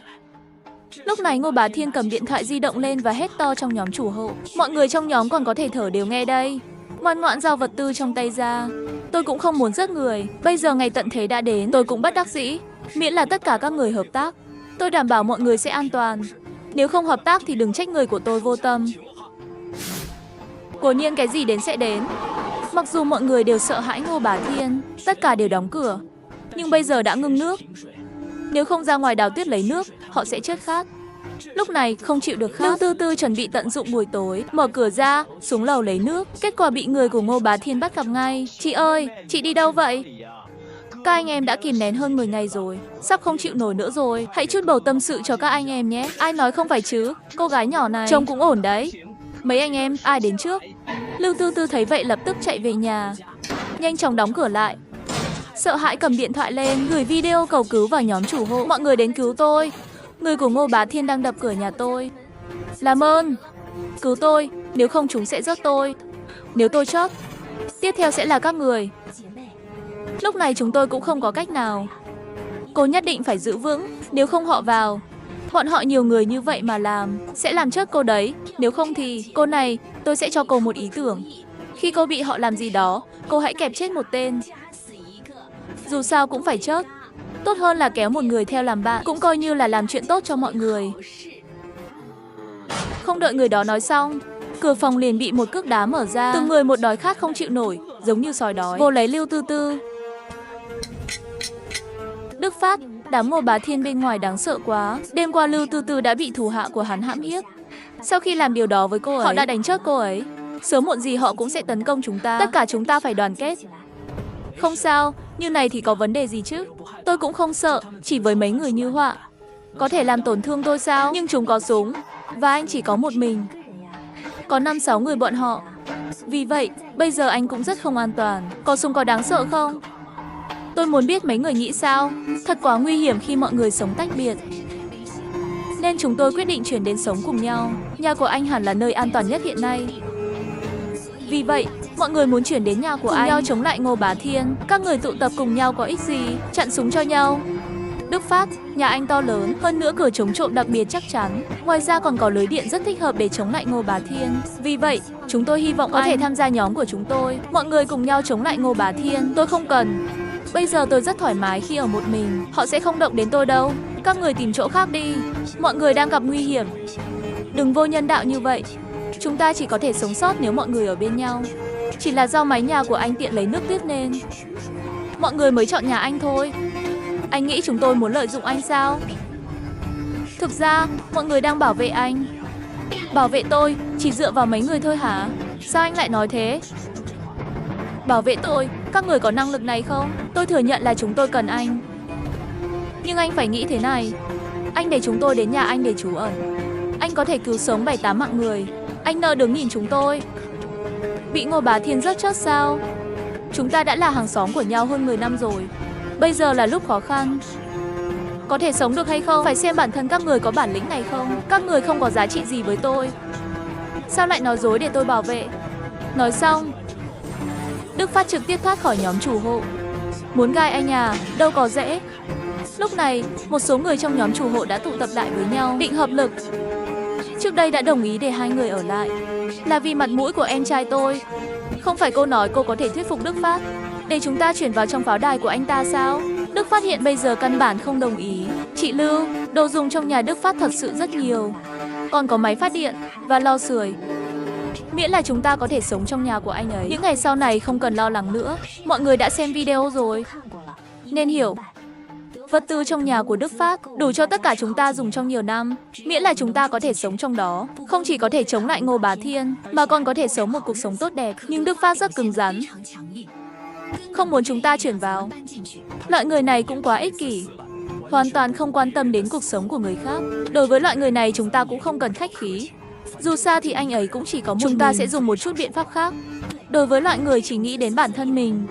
Lúc này Ngô Bá Thiên cầm điện thoại di động lên và hét to trong nhóm chủ hộ. Mọi người trong nhóm còn có thể thở đều nghe đây. Ngoan ngoãn giao vật tư trong tay ra. Tôi cũng không muốn giết người. Bây giờ ngày tận thế đã đến, tôi cũng bất đắc dĩ. Miễn là tất cả các người hợp tác, tôi đảm bảo mọi người sẽ an toàn. Nếu không hợp tác thì đừng trách người của tôi vô tâm. Cố nhiên cái gì đến sẽ đến. Mặc dù mọi người đều sợ hãi Ngô Bá Thiên, tất cả đều đóng cửa. Nhưng bây giờ đã ngưng nước. Nếu không ra ngoài đào tuyết lấy nước, họ sẽ chết khát. Lúc này không chịu được khát, Lưu Tư Tư chuẩn bị tận dụng buổi tối, mở cửa ra, xuống lầu lấy nước. Kết quả bị người của Ngô Bá Thiên bắt gặp ngay. Chị ơi, chị đi đâu vậy? Các anh em đã kìm nén hơn 10 ngày rồi, sắp không chịu nổi nữa rồi. Hãy chút bầu tâm sự cho các anh em nhé. Ai nói không phải chứ? Cô gái nhỏ này trông cũng ổn đấy. Mấy anh em, ai đến trước? Lưu Tư Tư thấy vậy lập tức chạy về nhà, nhanh chóng đóng cửa lại. Sợ hãi cầm điện thoại lên, gửi video cầu cứu vào nhóm chủ hộ. Mọi người đến cứu tôi. Người của Ngô Bá Thiên đang đập cửa nhà tôi. Làm ơn, cứu tôi, nếu không chúng sẽ giết tôi. Nếu tôi chết, tiếp theo sẽ là các người. Lúc này chúng tôi cũng không có cách nào. Cô nhất định phải giữ vững, nếu không họ vào. Bọn họ nhiều người như vậy mà làm, sẽ làm chết cô đấy. Nếu không thì, cô này, tôi sẽ cho cô một ý tưởng. Khi cô bị họ làm gì đó, cô hãy kẹp chết một tên. Dù sao cũng phải chết. Tốt hơn là kéo một người theo làm bạn, cũng coi như là làm chuyện tốt cho mọi người. Không đợi người đó nói xong, cửa phòng liền bị một cước đá mở ra. Từng người một đói khát không chịu nổi, giống như sói đói, vô lấy Lưu Tư Tư. Đức Phát, đám Ngô Bá Thiên bên ngoài đáng sợ quá. Đêm qua Lưu Tư Tư đã bị thủ hạ của hắn hãm hiếp. Sau khi làm điều đó với cô ấy, họ đã đánh chết cô ấy. Sớm muộn gì họ cũng sẽ tấn công chúng ta. Tất cả chúng ta phải đoàn kết. Không sao, như này thì có vấn đề gì chứ? Tôi cũng không sợ, chỉ với mấy người như Họa. Có thể làm tổn thương tôi sao? Nhưng chúng có súng, và anh chỉ có một mình. Có 5-6 người bọn họ. Vì vậy, bây giờ anh cũng rất không an toàn. Có súng có đáng sợ không? Tôi muốn biết mấy người nghĩ sao. Thật quá nguy hiểm khi mọi người sống tách biệt. Nên chúng tôi quyết định chuyển đến sống cùng nhau. Nhà của anh hẳn là nơi an toàn nhất hiện nay. Vì vậy, mọi người muốn chuyển đến nhà của anh, cùng nhau chống lại Ngô Bá Thiên. Các người tụ tập cùng nhau có ích gì? Chặn súng cho nhau. Đức Phát, nhà anh to lớn, hơn nữa cửa chống trộm đặc biệt chắc chắn. Ngoài ra còn có lưới điện rất thích hợp để chống lại Ngô Bá Thiên. Vì vậy, chúng tôi hy vọng có thể tham gia nhóm của chúng tôi. Mọi người cùng nhau chống lại Ngô Bá Thiên. Tôi không cần. Bây giờ tôi rất thoải mái khi ở một mình. Họ sẽ không động đến tôi đâu. Các người tìm chỗ khác đi. Mọi người đang gặp nguy hiểm. Đừng vô nhân đạo như vậy. Chúng ta chỉ có thể sống sót nếu mọi người ở bên nhau. Chỉ là do mái nhà của anh tiện lấy nước tuyết nên mọi người mới chọn nhà anh thôi. Anh nghĩ chúng tôi muốn lợi dụng anh sao? Thực ra, mọi người đang bảo vệ anh. Bảo vệ tôi chỉ dựa vào mấy người thôi hả? Sao anh lại nói thế? Bảo vệ tôi, các người có năng lực này không? Tôi thừa nhận là chúng tôi cần anh. Nhưng anh phải nghĩ thế này. Anh để chúng tôi đến nhà anh để trú ẩn. Anh có thể cứu sống 7-8 mạng người. Anh nỡ đứng nhìn chúng tôi bị Ngô Bá Thiên rất chót sao? Chúng ta đã là hàng xóm của nhau hơn 10 năm rồi. Bây giờ là lúc khó khăn. Có thể sống được hay không? Phải xem bản thân các người có bản lĩnh này không? Các người không có giá trị gì với tôi. Sao lại nói dối để tôi bảo vệ? Nói xong, Đức Phát trực tiếp thoát khỏi nhóm chủ hộ. Muốn gai anh à? Đâu có dễ. Lúc này, một số người trong nhóm chủ hộ đã tụ tập lại với nhau, định hợp lực. Trước đây đã đồng ý để hai người ở lại là vì mặt mũi của em trai tôi. Không phải cô nói cô có thể thuyết phục Đức Phát để chúng ta chuyển vào trong pháo đài của anh ta sao? Đức Phát hiện bây giờ căn bản không đồng ý. Chị Lưu, đồ dùng trong nhà Đức Phát thật sự rất nhiều. Còn có máy phát điện và lò sưởi. Miễn là chúng ta có thể sống trong nhà của anh ấy. Những ngày sau này không cần lo lắng nữa. Mọi người đã xem video rồi nên hiểu. Vật tư trong nhà của Đức Phát đủ cho tất cả chúng ta dùng trong nhiều năm. Miễn là chúng ta có thể sống trong đó. Không chỉ có thể chống lại Ngô Bá Thiên, mà còn có thể sống một cuộc sống tốt đẹp. Nhưng Đức Phát rất cứng rắn, không muốn chúng ta chuyển vào. Loại người này cũng quá ích kỷ, hoàn toàn không quan tâm đến cuộc sống của người khác. Đối với loại người này chúng ta cũng không cần khách khí. Dù sao thì anh ấy cũng chỉ có một mình. Chúng ta sẽ dùng một chút biện pháp khác. Đối với loại người chỉ nghĩ đến bản thân mình,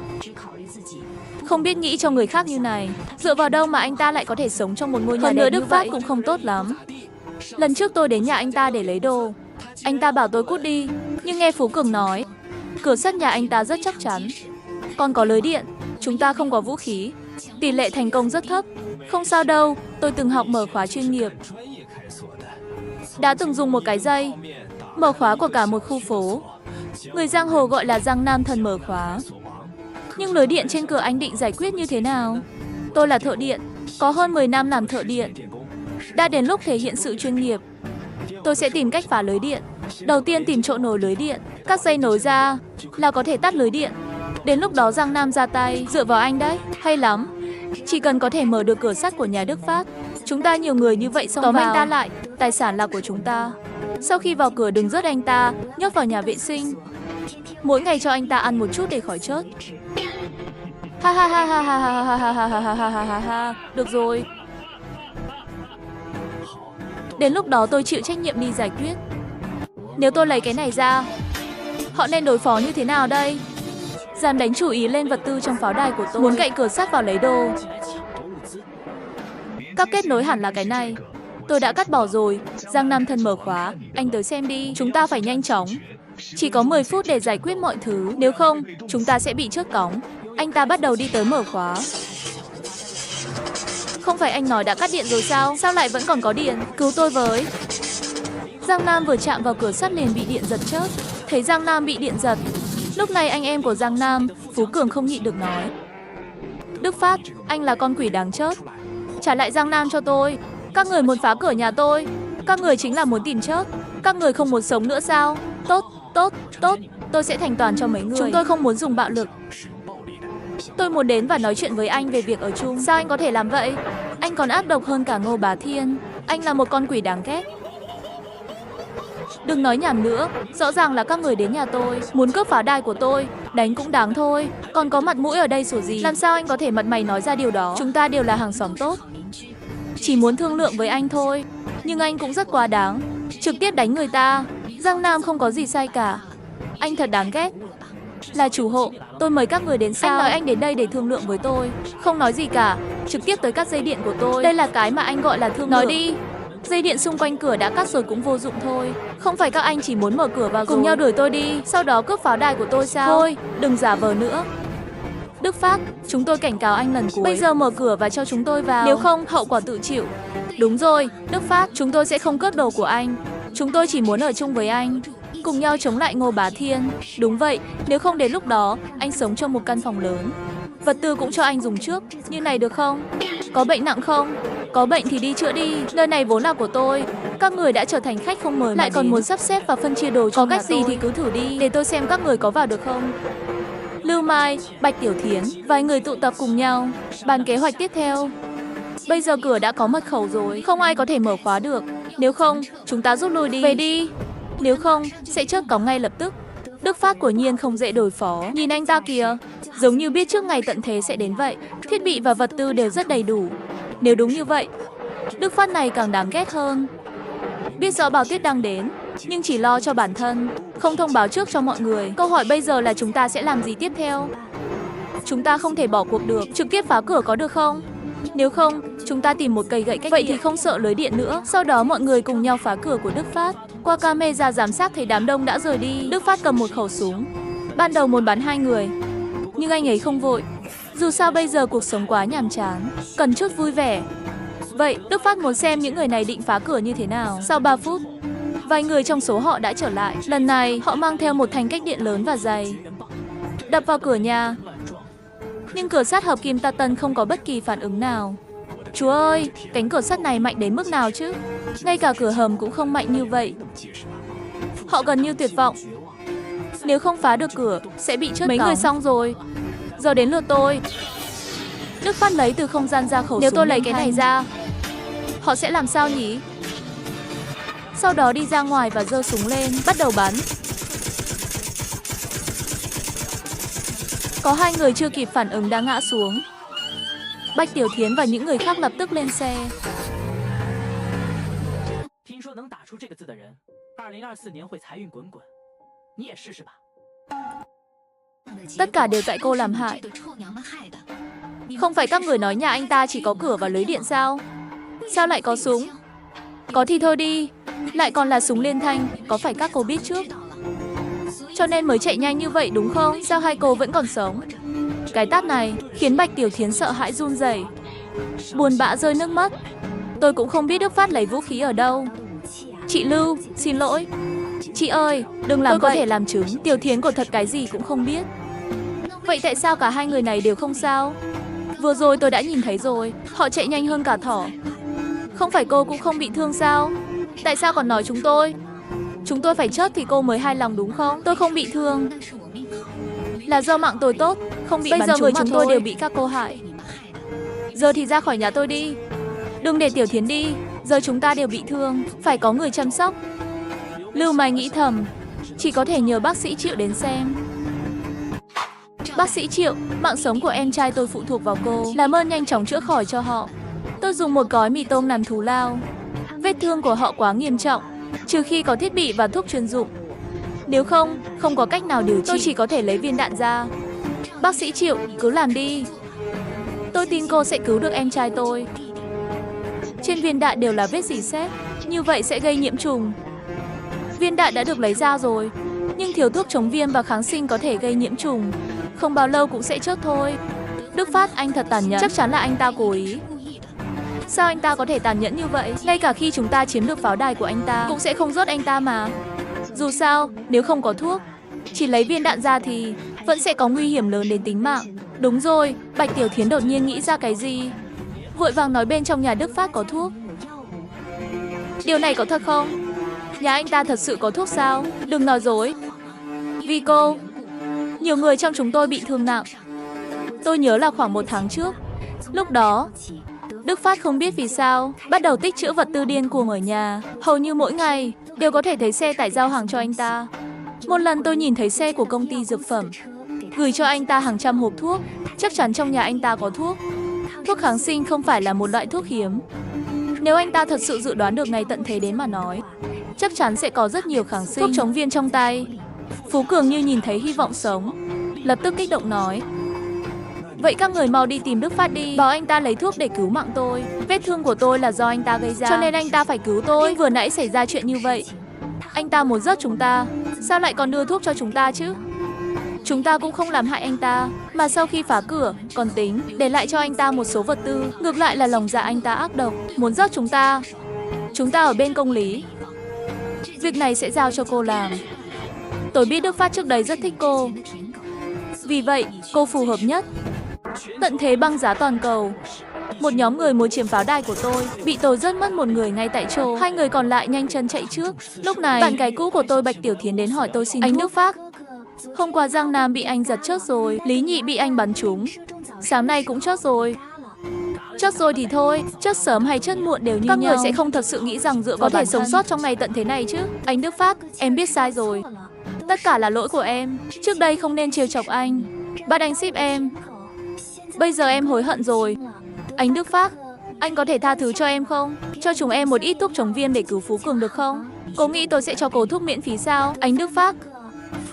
không biết nghĩ cho người khác như này, dựa vào đâu mà anh ta lại có thể sống trong một ngôi nhà đẹp như vậy? Hơn nữa Đức Phát cũng không tốt lắm. Lần trước tôi đến nhà anh ta để lấy đồ, anh ta bảo tôi cút đi. Nhưng nghe Phú Cường nói, cửa sắt nhà anh ta rất chắc chắn. Còn có lưới điện, chúng ta không có vũ khí. Tỷ lệ thành công rất thấp. Không sao đâu, tôi từng học mở khóa chuyên nghiệp. Đã từng dùng một cái dây mở khóa của cả một khu phố. Người giang hồ gọi là Giang Nam thần mở khóa. Nhưng lưới điện trên cửa anh định giải quyết như thế nào? Tôi là thợ điện, có hơn 10 năm làm thợ điện. Đã đến lúc thể hiện sự chuyên nghiệp. Tôi sẽ tìm cách phá lưới điện. Đầu tiên tìm chỗ nối lưới điện, cắt dây nối ra là có thể tắt lưới điện. Đến lúc đó Giang Nam ra tay, dựa vào anh đấy. Hay lắm. Chỉ cần có thể mở được cửa sắt của nhà Đức Phát. Chúng ta nhiều người như vậy xông vào. Tóm anh ta lại, tài sản là của chúng ta. Sau khi vào cửa đừng rớt anh ta, nhốt vào nhà vệ sinh. Mỗi ngày cho anh ta ăn một chút để khỏi chớt. Ha ha ha ha ha ha ha ha ha ha ha ha ha. Được rồi. Đến lúc đó tôi chịu trách nhiệm đi giải quyết. Nếu tôi lấy cái này ra, họ nên đối phó như thế nào đây? Dám đánh chủ ý lên vật tư trong pháo đài của tôi. Muốn cậy cửa sắt vào lấy đồ. Các kết nối hẳn là cái này. Tôi đã cắt bỏ rồi. Giang Nam thần mở khóa. Anh tới xem đi. Chúng ta phải nhanh chóng. Chỉ có 10 phút để giải quyết mọi thứ. Nếu không, chúng ta sẽ bị chớp cóng. Anh ta bắt đầu đi tới mở khóa. Không phải anh nói đã cắt điện rồi sao? Sao lại vẫn còn có điện? Cứu tôi với. Giang Nam vừa chạm vào cửa sắt liền bị điện giật chớp. Thấy Giang Nam bị điện giật. Lúc này anh em của Giang Nam, Phú Cường không nhịn được nói. Đức Phát, anh là con quỷ đáng chớp. Trả lại Giang Nam cho tôi. Các người muốn phá cửa nhà tôi. Các người chính là muốn tìm chớp. Các người không muốn sống nữa sao? Tốt, tốt, tốt. Tôi sẽ thành toàn cho mấy người. Chúng tôi không muốn dùng bạo lực. Tôi muốn đến và nói chuyện với anh về việc ở chung. Sao anh có thể làm vậy? Anh còn ác độc hơn cả Ngô Bá Thiên. Anh là một con quỷ đáng ghét. Đừng nói nhảm nữa, rõ ràng là các người đến nhà tôi, muốn cướp pháo đài của tôi, đánh cũng đáng thôi. Còn có mặt mũi ở đây sổ gì? Làm sao anh có thể mặt mày nói ra điều đó? Chúng ta đều là hàng xóm tốt. Chỉ muốn thương lượng với anh thôi. Nhưng anh cũng rất quá đáng, trực tiếp đánh người ta. Giang Nam không có gì sai cả. Anh thật đáng ghét. Là chủ hộ, tôi mời các người đến sao? Anh nói anh đến đây để thương lượng với tôi. Không nói gì cả, trực tiếp tới cắt dây điện của tôi. Đây là cái mà anh gọi là thương lượng. Nói đi. Dây điện xung quanh cửa đã cắt rồi cũng vô dụng thôi. Không phải các anh chỉ muốn mở cửa vào cùng nhau đuổi tôi đi, sau đó cướp pháo đài của tôi sao? Thôi, đừng giả vờ nữa. Đức Phát, chúng tôi cảnh cáo anh lần cuối. Bây giờ mở cửa và cho chúng tôi vào. Nếu không, hậu quả tự chịu. Đúng rồi, Đức Phát, chúng tôi sẽ không cướp đồ của anh. Chúng tôi chỉ muốn ở chung với anh, cùng nhau chống lại Ngô Bá Thiên. Đúng vậy, nếu không đến lúc đó, anh sống trong một căn phòng lớn. Vật tư cũng cho anh dùng trước, như này được không? Có bệnh nặng không? Có bệnh thì đi chữa đi, nơi này vốn là của tôi. Các người đã trở thành khách không mời lại còn muốn sắp xếp và phân chia đồ. Có cách gì thì cứ thử đi, để tôi xem các người có vào được không. Lưu Mai, Bạch Tiểu Thiến, vài người tụ tập cùng nhau, bàn kế hoạch tiếp theo. Bây giờ cửa đã có mật khẩu rồi, không ai có thể mở khóa được. Nếu không, chúng ta rút lui đi. Về đi. Nếu không, sẽ chớp cóng ngay lập tức. Đức Phát quả nhiên không dễ đối phó. Nhìn anh ta kìa, giống như biết trước ngày tận thế sẽ đến vậy. Thiết bị và vật tư đều rất đầy đủ. Nếu đúng như vậy, Đức Phát này càng đáng ghét hơn. Biết rõ Bào Tuyết đang đến, nhưng chỉ lo cho bản thân, không thông báo trước cho mọi người. Câu hỏi bây giờ là chúng ta sẽ làm gì tiếp theo? Chúng ta không thể bỏ cuộc được, trực tiếp phá cửa có được không? Nếu không, chúng ta tìm một cây gậy cách vậy điện. Thì không sợ lưới điện nữa. Sau đó mọi người cùng nhau phá cửa của Đức Phát. Qua camera giám sát thấy đám đông đã rời đi. Đức Phát cầm một khẩu súng. Ban đầu muốn bắn 2 người, nhưng anh ấy không vội. Dù sao bây giờ cuộc sống quá nhàm chán, cần chút vui vẻ. Vậy, Đức Phát muốn xem những người này định phá cửa như thế nào. Sau 3 phút, vài người trong số họ đã trở lại. Lần này, họ mang theo một thanh cách điện lớn và dày, đập vào cửa nhà. Nhưng cửa sắt hợp kim Titan không có bất kỳ phản ứng nào. Chúa ơi, cánh cửa sắt này mạnh đến mức nào chứ? Ngay cả cửa hầm cũng không mạnh như vậy. Họ gần như tuyệt vọng. Nếu không phá được cửa, sẽ bị chớp. Mấy người xong rồi. Giờ đến lượt tôi. Đức Phát lấy từ không gian ra khẩu súng. Nếu tôi lấy cái này ra, họ sẽ làm sao nhỉ? Sau đó đi ra ngoài và giơ súng lên, bắt đầu bắn. Có 2 người chưa kịp phản ứng đã ngã xuống. Bạch Tiểu Thiến và những người khác lập tức lên xe. Tất cả đều tại cô làm hại. Không phải các người nói nhà anh ta chỉ có cửa và lưới điện sao? Sao lại có súng? Có thì thôi đi. Lại còn là súng liên thanh, có phải các cô biết trước? Cho nên mới chạy nhanh như vậy đúng không? Sao 2 cô vẫn còn sống? Cái tát này khiến Bạch Tiểu Thiến sợ hãi run rẩy, buồn bã rơi nước mắt. Tôi cũng không biết Đức Phát lấy vũ khí ở đâu. Chị Lưu, xin lỗi. Chị ơi, đừng làm vậy. Tôi có thể làm chứng. Tiểu Thiến của thật cái gì cũng không biết. Vậy tại sao cả 2 người này đều không sao? Vừa rồi tôi đã nhìn thấy rồi, họ chạy nhanh hơn cả thỏ. Không phải cô cũng không bị thương sao? Tại sao còn nói chúng tôi? Chúng tôi phải chết thì cô mới hài lòng đúng không? Tôi không bị thương, là do mạng tôi tốt, không bị bắn trúng. Bây giờ người chúng tôi đều bị các cô hại. Giờ thì ra khỏi nhà tôi đi. Đừng để Tiểu Thiến đi. Giờ chúng ta đều bị thương, phải có người chăm sóc. Lưu Mai nghĩ thầm, chỉ có thể nhờ bác sĩ Triệu đến xem. Bác sĩ Triệu, mạng sống của em trai tôi phụ thuộc vào cô. Làm ơn nhanh chóng chữa khỏi cho họ. Tôi dùng một gói mì tôm làm thù lao. Vết thương của họ quá nghiêm trọng, trừ khi có thiết bị và thuốc chuyên dụng. Nếu không, không có cách nào điều trị. Tôi chỉ có thể lấy viên đạn ra. Bác sĩ Triệu, cứ làm đi. Tôi tin cô sẽ cứu được em trai tôi. Trên viên đạn đều là vết rỉ sét, như vậy sẽ gây nhiễm trùng. Viên đạn đã được lấy ra rồi, nhưng thiếu thuốc chống viêm và kháng sinh có thể gây nhiễm trùng. Không bao lâu cũng sẽ chết thôi. Đức Phát, anh thật tàn nhẫn. Chắc chắn là anh ta cố ý. Sao anh ta có thể tàn nhẫn như vậy? Ngay cả khi chúng ta chiếm được pháo đài của anh ta, cũng sẽ không giết anh ta mà. Dù sao, nếu không có thuốc, chỉ lấy viên đạn ra thì vẫn sẽ có nguy hiểm lớn đến tính mạng. Đúng rồi, Bạch Tiểu Thiến đột nhiên nghĩ ra cái gì, vội vàng nói bên trong nhà Đức Phát có thuốc. Điều này có thật không? Nhà anh ta thật sự có thuốc sao? Đừng nói dối. Vì cô, nhiều người trong chúng tôi bị thương nặng. Tôi nhớ là khoảng 1 tháng trước. Lúc đó, Đức Phát không biết vì sao bắt đầu tích trữ vật tư điên cuồng ở nhà. Hầu như mỗi ngày đều có thể thấy xe tải giao hàng cho anh ta. Một lần tôi nhìn thấy xe của công ty dược phẩm gửi cho anh ta hàng trăm hộp thuốc. Chắc chắn trong nhà anh ta có thuốc. Thuốc kháng sinh không phải là một loại thuốc hiếm. Nếu anh ta thật sự dự đoán được ngày tận thế đến mà nói, chắc chắn sẽ có rất nhiều kháng sinh, thuốc chống viêm trong tay. Phú Cường như nhìn thấy hy vọng sống, lập tức kích động nói: vậy các người mau đi tìm Đức Phát đi, bảo anh ta lấy thuốc để cứu mạng tôi. Vết thương của tôi là do anh ta gây ra, cho nên anh ta phải cứu tôi. Nhưng vừa nãy xảy ra chuyện như vậy, anh ta muốn giết chúng ta, sao lại còn đưa thuốc cho chúng ta chứ? Chúng ta cũng không làm hại anh ta, mà sau khi phá cửa, còn tính để lại cho anh ta một số vật tư. Ngược lại là lòng dạ anh ta ác độc, muốn giết chúng ta. Chúng ta ở bên công lý, việc này sẽ giao cho cô làm. Tôi biết Đức Phát trước đây rất thích cô, vì vậy cô phù hợp nhất. Tận thế băng giá toàn cầu. Một nhóm người muốn chiếm pháo đài của tôi, bị tôi rớt mất một người ngay tại chỗ. Hai người còn lại nhanh chân chạy trước. Lúc này, bạn gái cũ của tôi Bạch Tiểu Thiến đến hỏi tôi xin thuốc. Anh Đức Phát, hôm qua Giang Nam bị anh giật chớt rồi, Lý Nhị bị anh bắn trúng, sáng nay cũng chớt rồi. Chớt rồi thì thôi, chớt sớm hay chớt muộn đều như nhau. Các người sẽ không thật sự nghĩ rằng dựa vào có thể sống sót trong ngày tận thế này chứ? Anh Đức Phát, em biết sai rồi. Tất cả là lỗi của em. Trước đây không nên trêu chọc anh, bắt anh ship em. Bây giờ em hối hận rồi. Anh Đức Phát, anh có thể tha thứ cho em không? Cho chúng em một ít thuốc chống viêm để cứu Phú Cường được không? Cô nghĩ tôi sẽ cho cô thuốc miễn phí sao? Anh Đức Phát,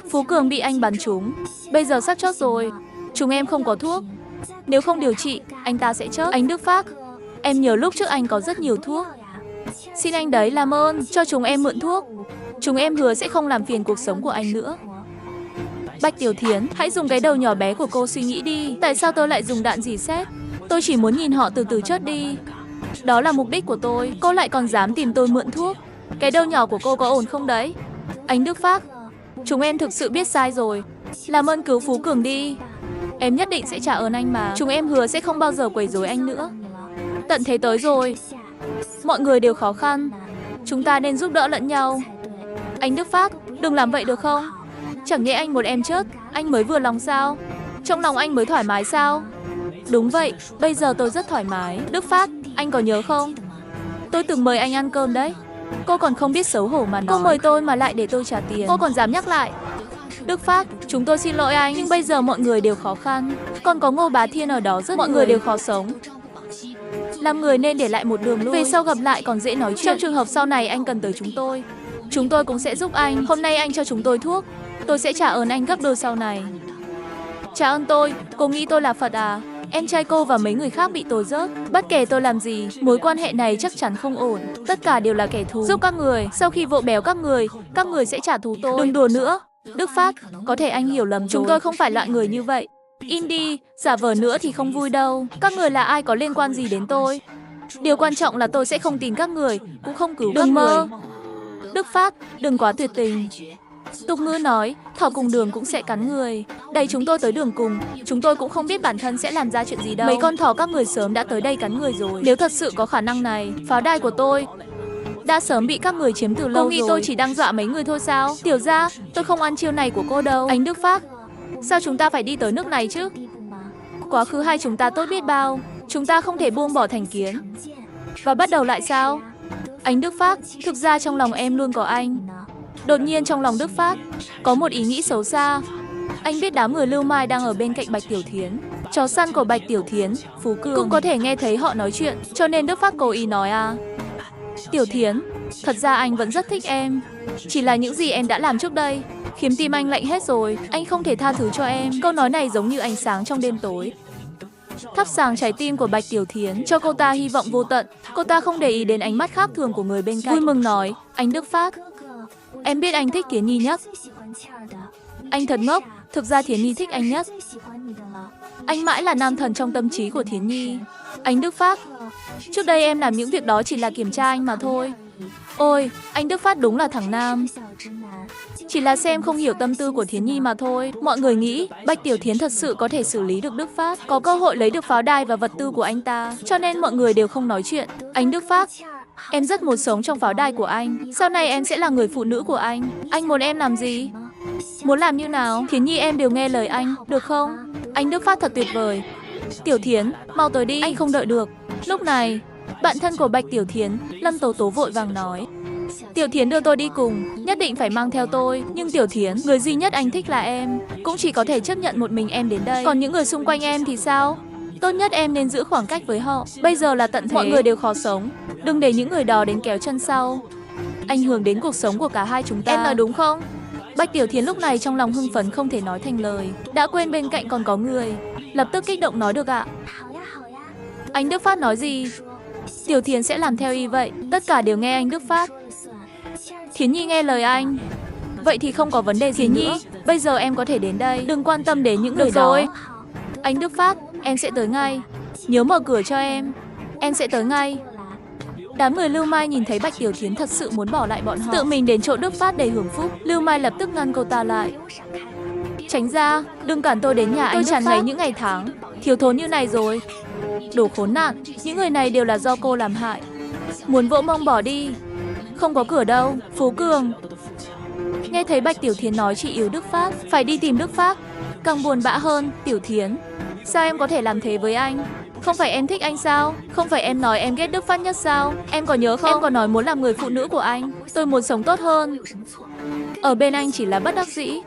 Phú Cường bị anh bắn trúng, bây giờ sắp chết rồi. Chúng em không có thuốc. Nếu không điều trị, anh ta sẽ chết. Anh Đức Phát, em nhớ lúc trước anh có rất nhiều thuốc. Xin anh đấy, làm ơn, cho chúng em mượn thuốc. Chúng em hứa sẽ không làm phiền cuộc sống của anh nữa. Bạch Tiểu Thiến, hãy dùng cái đầu nhỏ bé của cô suy nghĩ đi. Tại sao tôi lại dùng đạn dì xét? Tôi chỉ muốn nhìn họ từ từ chết đi. Đó là mục đích của tôi. Cô lại còn dám tìm tôi mượn thuốc. Cái đầu nhỏ của cô có ổn không đấy? Anh Đức Phát, chúng em thực sự biết sai rồi. Làm ơn cứu Phú Cường đi. Em nhất định sẽ trả ơn anh mà. Chúng em hứa sẽ không bao giờ quấy rối anh nữa. Tận thế tới rồi, mọi người đều khó khăn, chúng ta nên giúp đỡ lẫn nhau. Anh Đức Phát, đừng làm vậy được không? Chẳng nhẽ anh muốn em chết, anh mới vừa lòng sao? Trong lòng anh mới thoải mái sao? Đúng vậy, bây giờ tôi rất thoải mái. Đức Phát, anh có nhớ không? Tôi từng mời anh ăn cơm đấy. Cô còn không biết xấu hổ mà nói. Cô mời tôi mà lại để tôi trả tiền. Cô còn dám nhắc lại. Đức Phát, chúng tôi xin lỗi anh, nhưng bây giờ mọi người đều khó khăn. Còn có Ngô Bá Thiên ở đó, rất mọi người đều khó sống. Làm người nên để lại một đường lui. Về sau gặp lại còn dễ nói chuyện. Trong trường hợp sau này anh cần tới chúng tôi cũng sẽ giúp anh. Hôm nay anh cho chúng tôi thuốc, tôi sẽ trả ơn anh gấp đôi sau này. Trả ơn tôi? Cô nghĩ tôi là Phật à? Em trai cô và mấy người khác bị tôi rớt. Bất kể tôi làm gì, mối quan hệ này chắc chắn không ổn. Tất cả đều là kẻ thù. Giúp các người, sau khi vỗ béo các người sẽ trả thù tôi. Đừng đùa nữa. Đức Phát, có thể anh hiểu lầm rồi. Chúng tôi không phải loại người như vậy. Im đi, giả vờ nữa thì không vui đâu. Các người là ai có liên quan gì đến tôi? Điều quan trọng là tôi sẽ không tìm các người, cũng không cứu các người. Đức Phát, đừng quá tuyệt tình. Tục ngữ nói, thỏ cùng đường cũng sẽ cắn người. Đẩy chúng tôi tới đường cùng, chúng tôi cũng không biết bản thân sẽ làm ra chuyện gì đâu. Mấy con thỏ các người sớm đã tới đây cắn người rồi. Nếu thật sự có khả năng này, pháo đài của tôi đã sớm bị các người chiếm từ lâu rồi. Cô nghĩ tôi chỉ đang dọa mấy người thôi sao? Tiểu gia, tôi không ăn chiêu này của cô đâu. Anh Đức Phát, sao chúng ta phải đi tới nước này chứ? Quá khứ hai chúng ta tốt biết bao. Chúng ta không thể buông bỏ thành kiến và bắt đầu lại sao? Anh Đức Phát, thực ra trong lòng em luôn có anh. Đột nhiên trong lòng Đức Phát có một ý nghĩ xấu xa. Anh biết đám người Lưu Mai đang ở bên cạnh Bạch Tiểu Thiến. Chó săn của Bạch Tiểu Thiến, Phú Cường cũng có thể nghe thấy họ nói chuyện, cho nên Đức Phát cố ý nói à. Tiểu Thiến, thật ra anh vẫn rất thích em. Chỉ là những gì em đã làm trước đây khiến tim anh lạnh hết rồi. Anh không thể tha thứ cho em. Câu nói này giống như ánh sáng trong đêm tối, thắp sáng trái tim của Bạch Tiểu Thiến, cho cô ta hy vọng vô tận. Cô ta không để ý đến ánh mắt khác thường của người bên cạnh, vui mừng nói, anh Đức Phát, em biết anh thích Thiến Nhi nhất. Anh thật ngốc, thực ra Thiến Nhi thích anh nhất. Anh mãi là nam thần trong tâm trí của Thiến Nhi. Anh Đức Phát, trước đây em làm những việc đó chỉ là kiểm tra anh mà thôi. Ôi, anh Đức Phát đúng là thằng nam. Chỉ là xem không hiểu tâm tư của Thiến Nhi mà thôi. Mọi người nghĩ Bạch Tiểu Thiến thật sự có thể xử lý được Đức Phát, có cơ hội lấy được pháo đài và vật tư của anh ta, cho nên mọi người đều không nói chuyện. Anh Đức Phát, em rất muốn sống trong pháo đài của anh. Sau này em sẽ là người phụ nữ của anh. Anh muốn em làm gì? Muốn làm như nào? Thiến Nhi em đều nghe lời anh, được không? Anh Đức Phát thật tuyệt vời. Tiểu Thiến, mau tới đi, anh không đợi được. Lúc này, bạn thân của Bạch Tiểu Thiến, Lâm Tố Tố vội vàng nói. Tiểu Thiến đưa tôi đi cùng, nhất định phải mang theo tôi. Nhưng Tiểu Thiến, người duy nhất anh thích là em, cũng chỉ có thể chấp nhận một mình em đến đây. Còn những người xung quanh em thì sao? Tốt nhất em nên giữ khoảng cách với họ. Bây giờ là tận thế, mọi người đều khó sống. Đừng để những người đó đến kéo chân sau, ảnh hưởng đến cuộc sống của cả hai chúng ta. Em nói đúng không? Bạch Tiểu Thiến lúc này trong lòng hưng phấn không thể nói thành lời, đã quên bên cạnh còn có người, lập tức kích động nói được ạ. Anh Đức Phát nói gì? Tiểu Thiến sẽ làm theo y vậy. Tất cả đều nghe anh Đức Phát. Thiến Nhi nghe lời anh. Vậy thì không có vấn đề gì nữa. Bây giờ em có thể đến đây, đừng quan tâm đến những người đó. Anh Đức Phát, em sẽ tới ngay. Nhớ mở cửa cho em sẽ tới ngay. Đám người Lưu Mai nhìn thấy Bạch Tiểu Thiến thật sự muốn bỏ lại bọn họ, tự mình đến chỗ Đức Phát để hưởng phúc. Lưu Mai lập tức ngăn cô ta lại. Tránh ra, đừng cản tôi đến nhà anh. Tôi chán ngấy những ngày tháng thiếu thốn như này rồi. Đồ khốn nạn, những người này đều là do cô làm hại. Muốn vỗ mông bỏ đi. Không có cửa đâu, Phú Cường. Nghe thấy Bạch Tiểu Thiến nói chị yêu Đức Phát, phải đi tìm Đức Phát. Càng buồn bã hơn, Tiểu Thiến, sao em có thể làm thế với anh? Không phải em thích anh sao? Không phải em nói em ghét Đức Phát nhất sao? Em có nhớ không? Em còn nói muốn làm người phụ nữ của anh. Tôi muốn sống tốt hơn. Ở bên anh chỉ là bất đắc dĩ.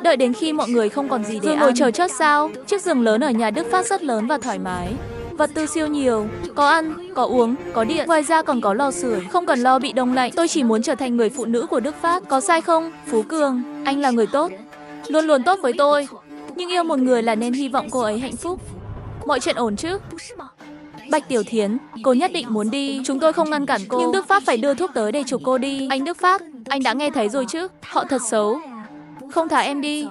Đợi đến khi mọi người không còn gì để ăn, ngồi chờ chót sao? Chiếc giường lớn ở nhà Đức Phát rất lớn và thoải mái. Vật tư siêu nhiều, có ăn, có uống, có điện, ngoài ra còn có lò sưởi, không cần lo bị đông lạnh. Tôi chỉ muốn trở thành người phụ nữ của Đức Phát, có sai không? Phú Cường, anh là người tốt, luôn luôn tốt với tôi. Nhưng yêu một người là nên hy vọng cô ấy hạnh phúc. Mọi chuyện ổn chứ? Bạch Tiểu Thiến, cô nhất định muốn đi, chúng tôi không ngăn cản cô. Nhưng Đức Phát phải đưa thuốc tới để chuộc cô đi. Anh Đức Phát, anh đã nghe thấy rồi chứ? Họ thật xấu, không thả em đi.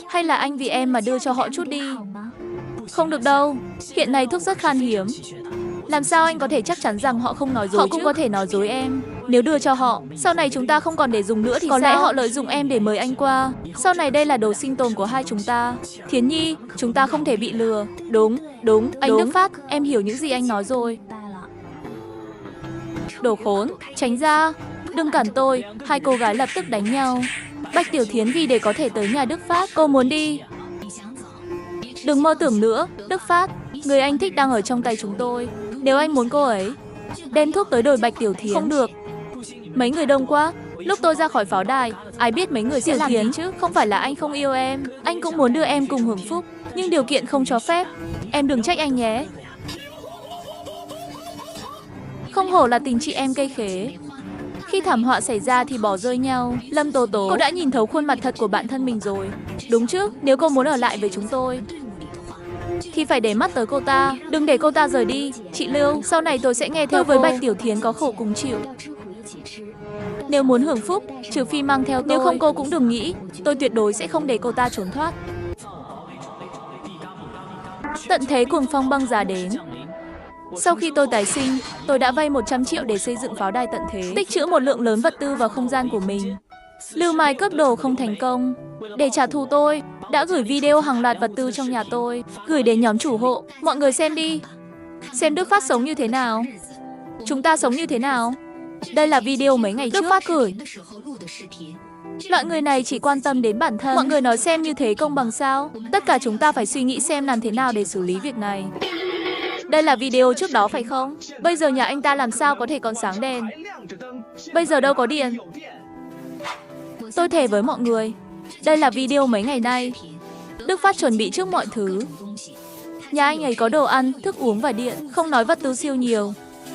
Hay là anh vì em mà đưa cho họ chút đi? Không được đâu, hiện nay thuốc rất khan hiếm. Làm sao anh có thể chắc chắn rằng họ không nói dối? Họ cũng có thể nói dối em. Nếu đưa cho họ, sau này chúng ta không còn để dùng nữa thì có lẽ họ lợi dụng em để mời anh qua. Sau này đây là đồ sinh tồn của hai chúng ta. Thiến Nhi, chúng ta không thể bị lừa. Đúng, anh Đức Phát, em hiểu những gì anh nói rồi. Đồ khốn, tránh ra, đừng cản tôi. Hai cô gái lập tức đánh nhau. Bạch Tiểu Thiến vì để có thể tới nhà Đức Phát, cô muốn đi. Đừng mơ tưởng nữa, Đức Phát, người anh thích đang ở trong tay chúng tôi. Nếu anh muốn cô ấy, đem thuốc tới đồi Bạch Tiểu Thiến. Không được, mấy người đông quá. Lúc tôi ra khỏi pháo đài, ai biết mấy người sẽ làm gì chứ? Không phải là anh không yêu em, anh cũng muốn đưa em cùng hưởng phúc, nhưng điều kiện không cho phép. Em đừng trách anh nhé. Không hổ là tình chị em cây khế. Khi thảm họa xảy ra thì bỏ rơi nhau. Lâm Tố Tố, cô đã nhìn thấu khuôn mặt thật của bản thân mình rồi. Đúng chứ, nếu cô muốn ở lại với chúng tôi thì phải để mắt tới cô ta, đừng để cô ta rời đi. Chị Lưu, sau này tôi sẽ nghe theo với Bạch Tiểu Thiến có khổ cùng chịu. Nếu muốn hưởng phúc, trừ phi mang theo tôi. Nếu không cô cũng đừng nghĩ, tôi tuyệt đối sẽ không để cô ta trốn thoát. Tận thế cuồng phong băng giá đến. Sau khi tôi tái sinh, tôi đã vay 100 triệu để xây dựng pháo đài tận thế, tích trữ một lượng lớn vật tư vào không gian của mình. Lưu Mai cướp đồ không thành công. Để trả thù tôi, đã gửi video hàng loạt vật tư trong nhà tôi, gửi đến nhóm chủ hộ. Mọi người xem đi, xem Đức Phát sống như thế nào, chúng ta sống như thế nào. Đây là video mấy ngày trước Đức Phát gửi. Loại người này chỉ quan tâm đến bản thân. Mọi người nói xem như thế công bằng sao? Tất cả chúng ta phải suy nghĩ xem làm thế nào để xử lý việc này. Đây là video trước đó phải không? Bây giờ nhà anh ta làm sao có thể còn sáng đèn? Bây giờ đâu có điện. Tôi thề với mọi người, đây là video mấy ngày nay. Đức Phát chuẩn bị trước mọi thứ. Nhà anh ấy có đồ ăn, thức uống và điện, không nói vật tư siêu nhiều.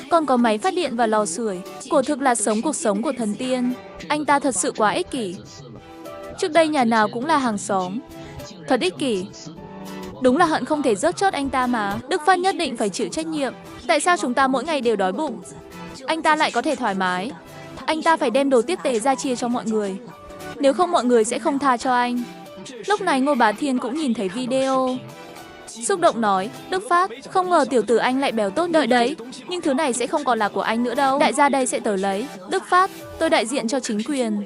Còn có máy phát điện và lò sưởi. Quả thực là sống cuộc sống của thần tiên. Anh ta thật sự quá ích kỷ. Trước đây nhà nào cũng là hàng xóm. Thật ích kỷ. Đúng là hận không thể rớt chót anh ta mà. Đức Phát nhất định phải chịu trách nhiệm. Tại sao chúng ta mỗi ngày đều đói bụng, anh ta lại có thể thoải mái? Anh ta phải đem đồ tiếp tế ra chia cho mọi người. Nếu không mọi người sẽ không tha cho anh. Lúc này Ngô Bá Thiên cũng nhìn thấy video, xúc động nói, Đức Phát, không ngờ tiểu tử anh lại béo tốt đợi đấy. Nhưng thứ này sẽ không còn là của anh nữa đâu. Đại gia đây sẽ tới lấy. Đức Phát, tôi đại diện cho chính quyền.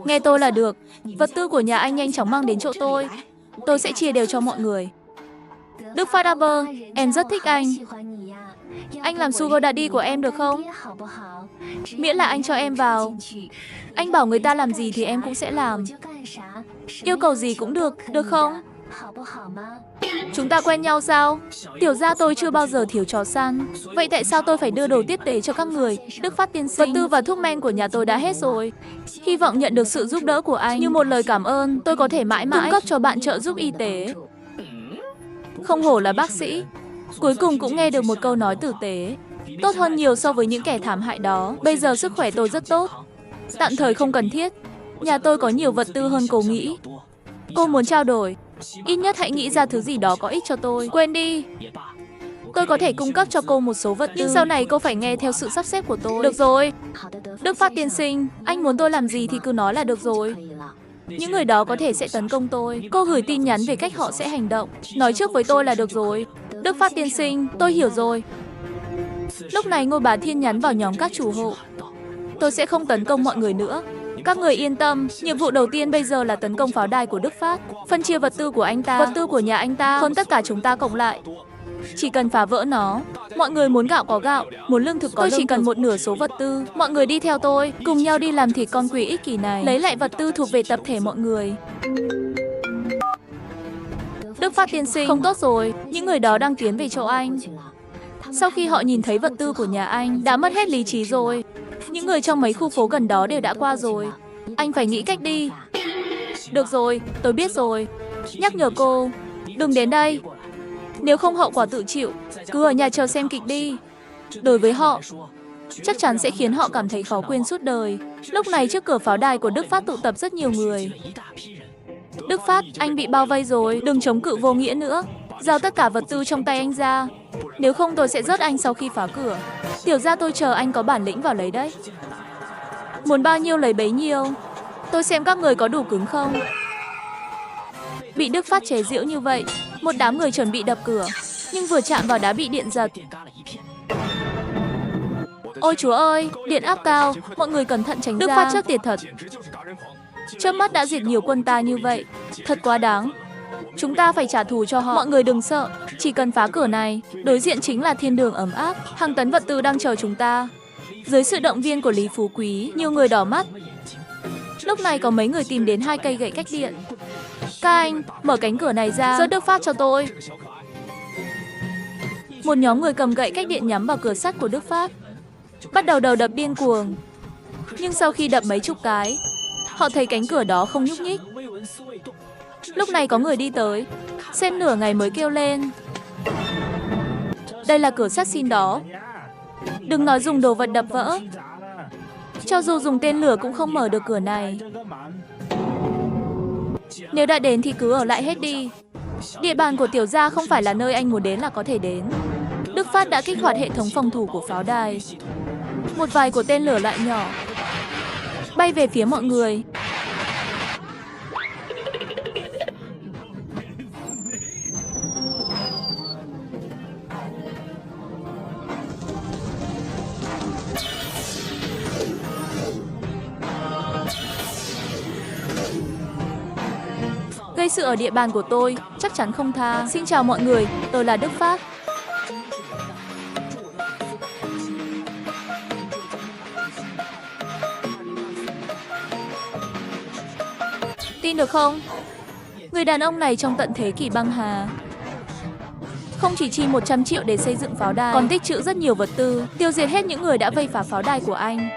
Nghe tôi là được. Vật tư của nhà anh nhanh chóng mang đến chỗ tôi. Tôi sẽ chia đều cho mọi người. Đức Phát Aber, em rất thích anh. Anh làm sugar daddy của em được không? Miễn là anh cho em vào. Anh bảo người ta làm gì thì em cũng sẽ làm. Yêu cầu gì cũng được, được không? Chúng ta quen nhau sao? Tiểu gia tôi chưa bao giờ thiếu chó săn. Vậy tại sao tôi phải đưa đồ tiếp tế cho các người? Đức Phát tiên sinh, vật tư và thuốc men của nhà tôi đã hết rồi. Hy vọng nhận được sự giúp đỡ của anh. Như một lời cảm ơn, tôi có thể mãi mãi cung cấp cho bạn trợ giúp y tế. Không hổ là bác sĩ. Cuối cùng cũng nghe được một câu nói tử tế. Tốt hơn nhiều so với những kẻ thảm hại đó. Bây giờ sức khỏe tôi rất tốt. Tạm thời không cần thiết. Nhà tôi có nhiều vật tư hơn cô nghĩ. Cô muốn trao đổi, ít nhất hãy nghĩ ra thứ gì đó có ích cho tôi. Quên đi. Tôi có thể cung cấp cho cô một số vật tư, nhưng sau này cô phải nghe theo sự sắp xếp của tôi. Được rồi. Đức Phát tiên sinh, anh muốn tôi làm gì thì cứ nói là được rồi. Những người đó có thể sẽ tấn công tôi. Cô gửi tin nhắn về cách họ sẽ hành động. Nói trước với tôi là được rồi. Đức Phát tiên sinh, tôi hiểu rồi. Lúc này Ngô Bá Thiên nhắn vào nhóm các chủ hộ. Tôi sẽ không tấn công mọi người nữa. Các người yên tâm, nhiệm vụ đầu tiên bây giờ là tấn công pháo đài của Đức Phát. Phân chia vật tư của anh ta, vật tư của nhà anh ta, hơn tất cả chúng ta cộng lại. Chỉ cần phá vỡ nó. Mọi người muốn gạo có gạo, muốn lương thực có lương thực. Tôi chỉ cần một nửa số vật tư. Mọi người đi theo tôi, cùng nhau đi làm thịt con quỷ ích kỷ này. Lấy lại vật tư thuộc về tập thể mọi người. Đức Phát tiên sinh, không tốt rồi. Những người đó đang tiến về chỗ anh. Sau khi họ nhìn thấy vật tư của nhà anh, đã mất hết lý trí rồi. Những người trong mấy khu phố gần đó đều đã qua rồi. Anh phải nghĩ cách đi. Được rồi, tôi biết rồi. Nhắc nhở cô, đừng đến đây. Nếu không hậu quả tự chịu. Cứ ở nhà chờ xem kịch đi. Đối với họ, chắc chắn sẽ khiến họ cảm thấy khó quên suốt đời. Lúc này trước cửa pháo đài của Đức Phát tụ tập rất nhiều người. Đức Phát, anh bị bao vây rồi. Đừng chống cự vô nghĩa nữa. Giao tất cả vật tư trong tay anh ra. Nếu không tôi sẽ giết anh sau khi phá cửa. Tiểu gia tôi chờ anh có bản lĩnh vào lấy đấy. Muốn bao nhiêu lấy bấy nhiêu. Tôi xem các người có đủ cứng không. Bị Đức Phát chế giễu như vậy, một đám người chuẩn bị đập cửa. Nhưng vừa chạm vào đã bị điện giật. Ôi chúa ơi, điện áp cao. Mọi người cẩn thận tránh ra. Đức Phát chết tiệt thật. Chớp mắt đã diệt nhiều quân ta như vậy. Thật quá đáng. Chúng ta phải trả thù cho họ. Mọi người đừng sợ. Chỉ cần phá cửa này, đối diện chính là thiên đường ấm áp. Hàng tấn vật tư đang chờ chúng ta. Dưới sự động viên của Lý Phú Quý, nhiều người đỏ mắt. Lúc này có mấy người tìm đến 2 cây gậy cách điện. Các anh, mở cánh cửa này ra, giơ Đức Phát cho tôi. Một nhóm người cầm gậy cách điện nhắm vào cửa sắt của Đức Phát. Bắt đầu đầu đập điên cuồng. Nhưng sau khi đập mấy chục cái, họ thấy cánh cửa đó không nhúc nhích. Lúc này có người đi tới, xem nửa ngày mới kêu lên. Đây là cửa sắt xin đó. Đừng nói dùng đồ vật đập vỡ. Cho dù dùng tên lửa cũng không mở được cửa này. Nếu đã đến thì cứ ở lại hết đi. Địa bàn của tiểu gia không phải là nơi anh muốn đến là có thể đến. Đức Phát đã kích hoạt hệ thống phòng thủ của pháo đài. Một vài của tên lửa loại nhỏ bay về phía mọi người. Gây sự ở địa bàn của tôi, chắc chắn không tha. Xin chào mọi người, tôi là Đức Phát. Tin được không? Người đàn ông này trong tận thế kỷ băng hà không chỉ chi 100 triệu để xây dựng pháo đài, còn tích trữ rất nhiều vật tư, tiêu diệt hết những người đã vây phá pháo đài của anh.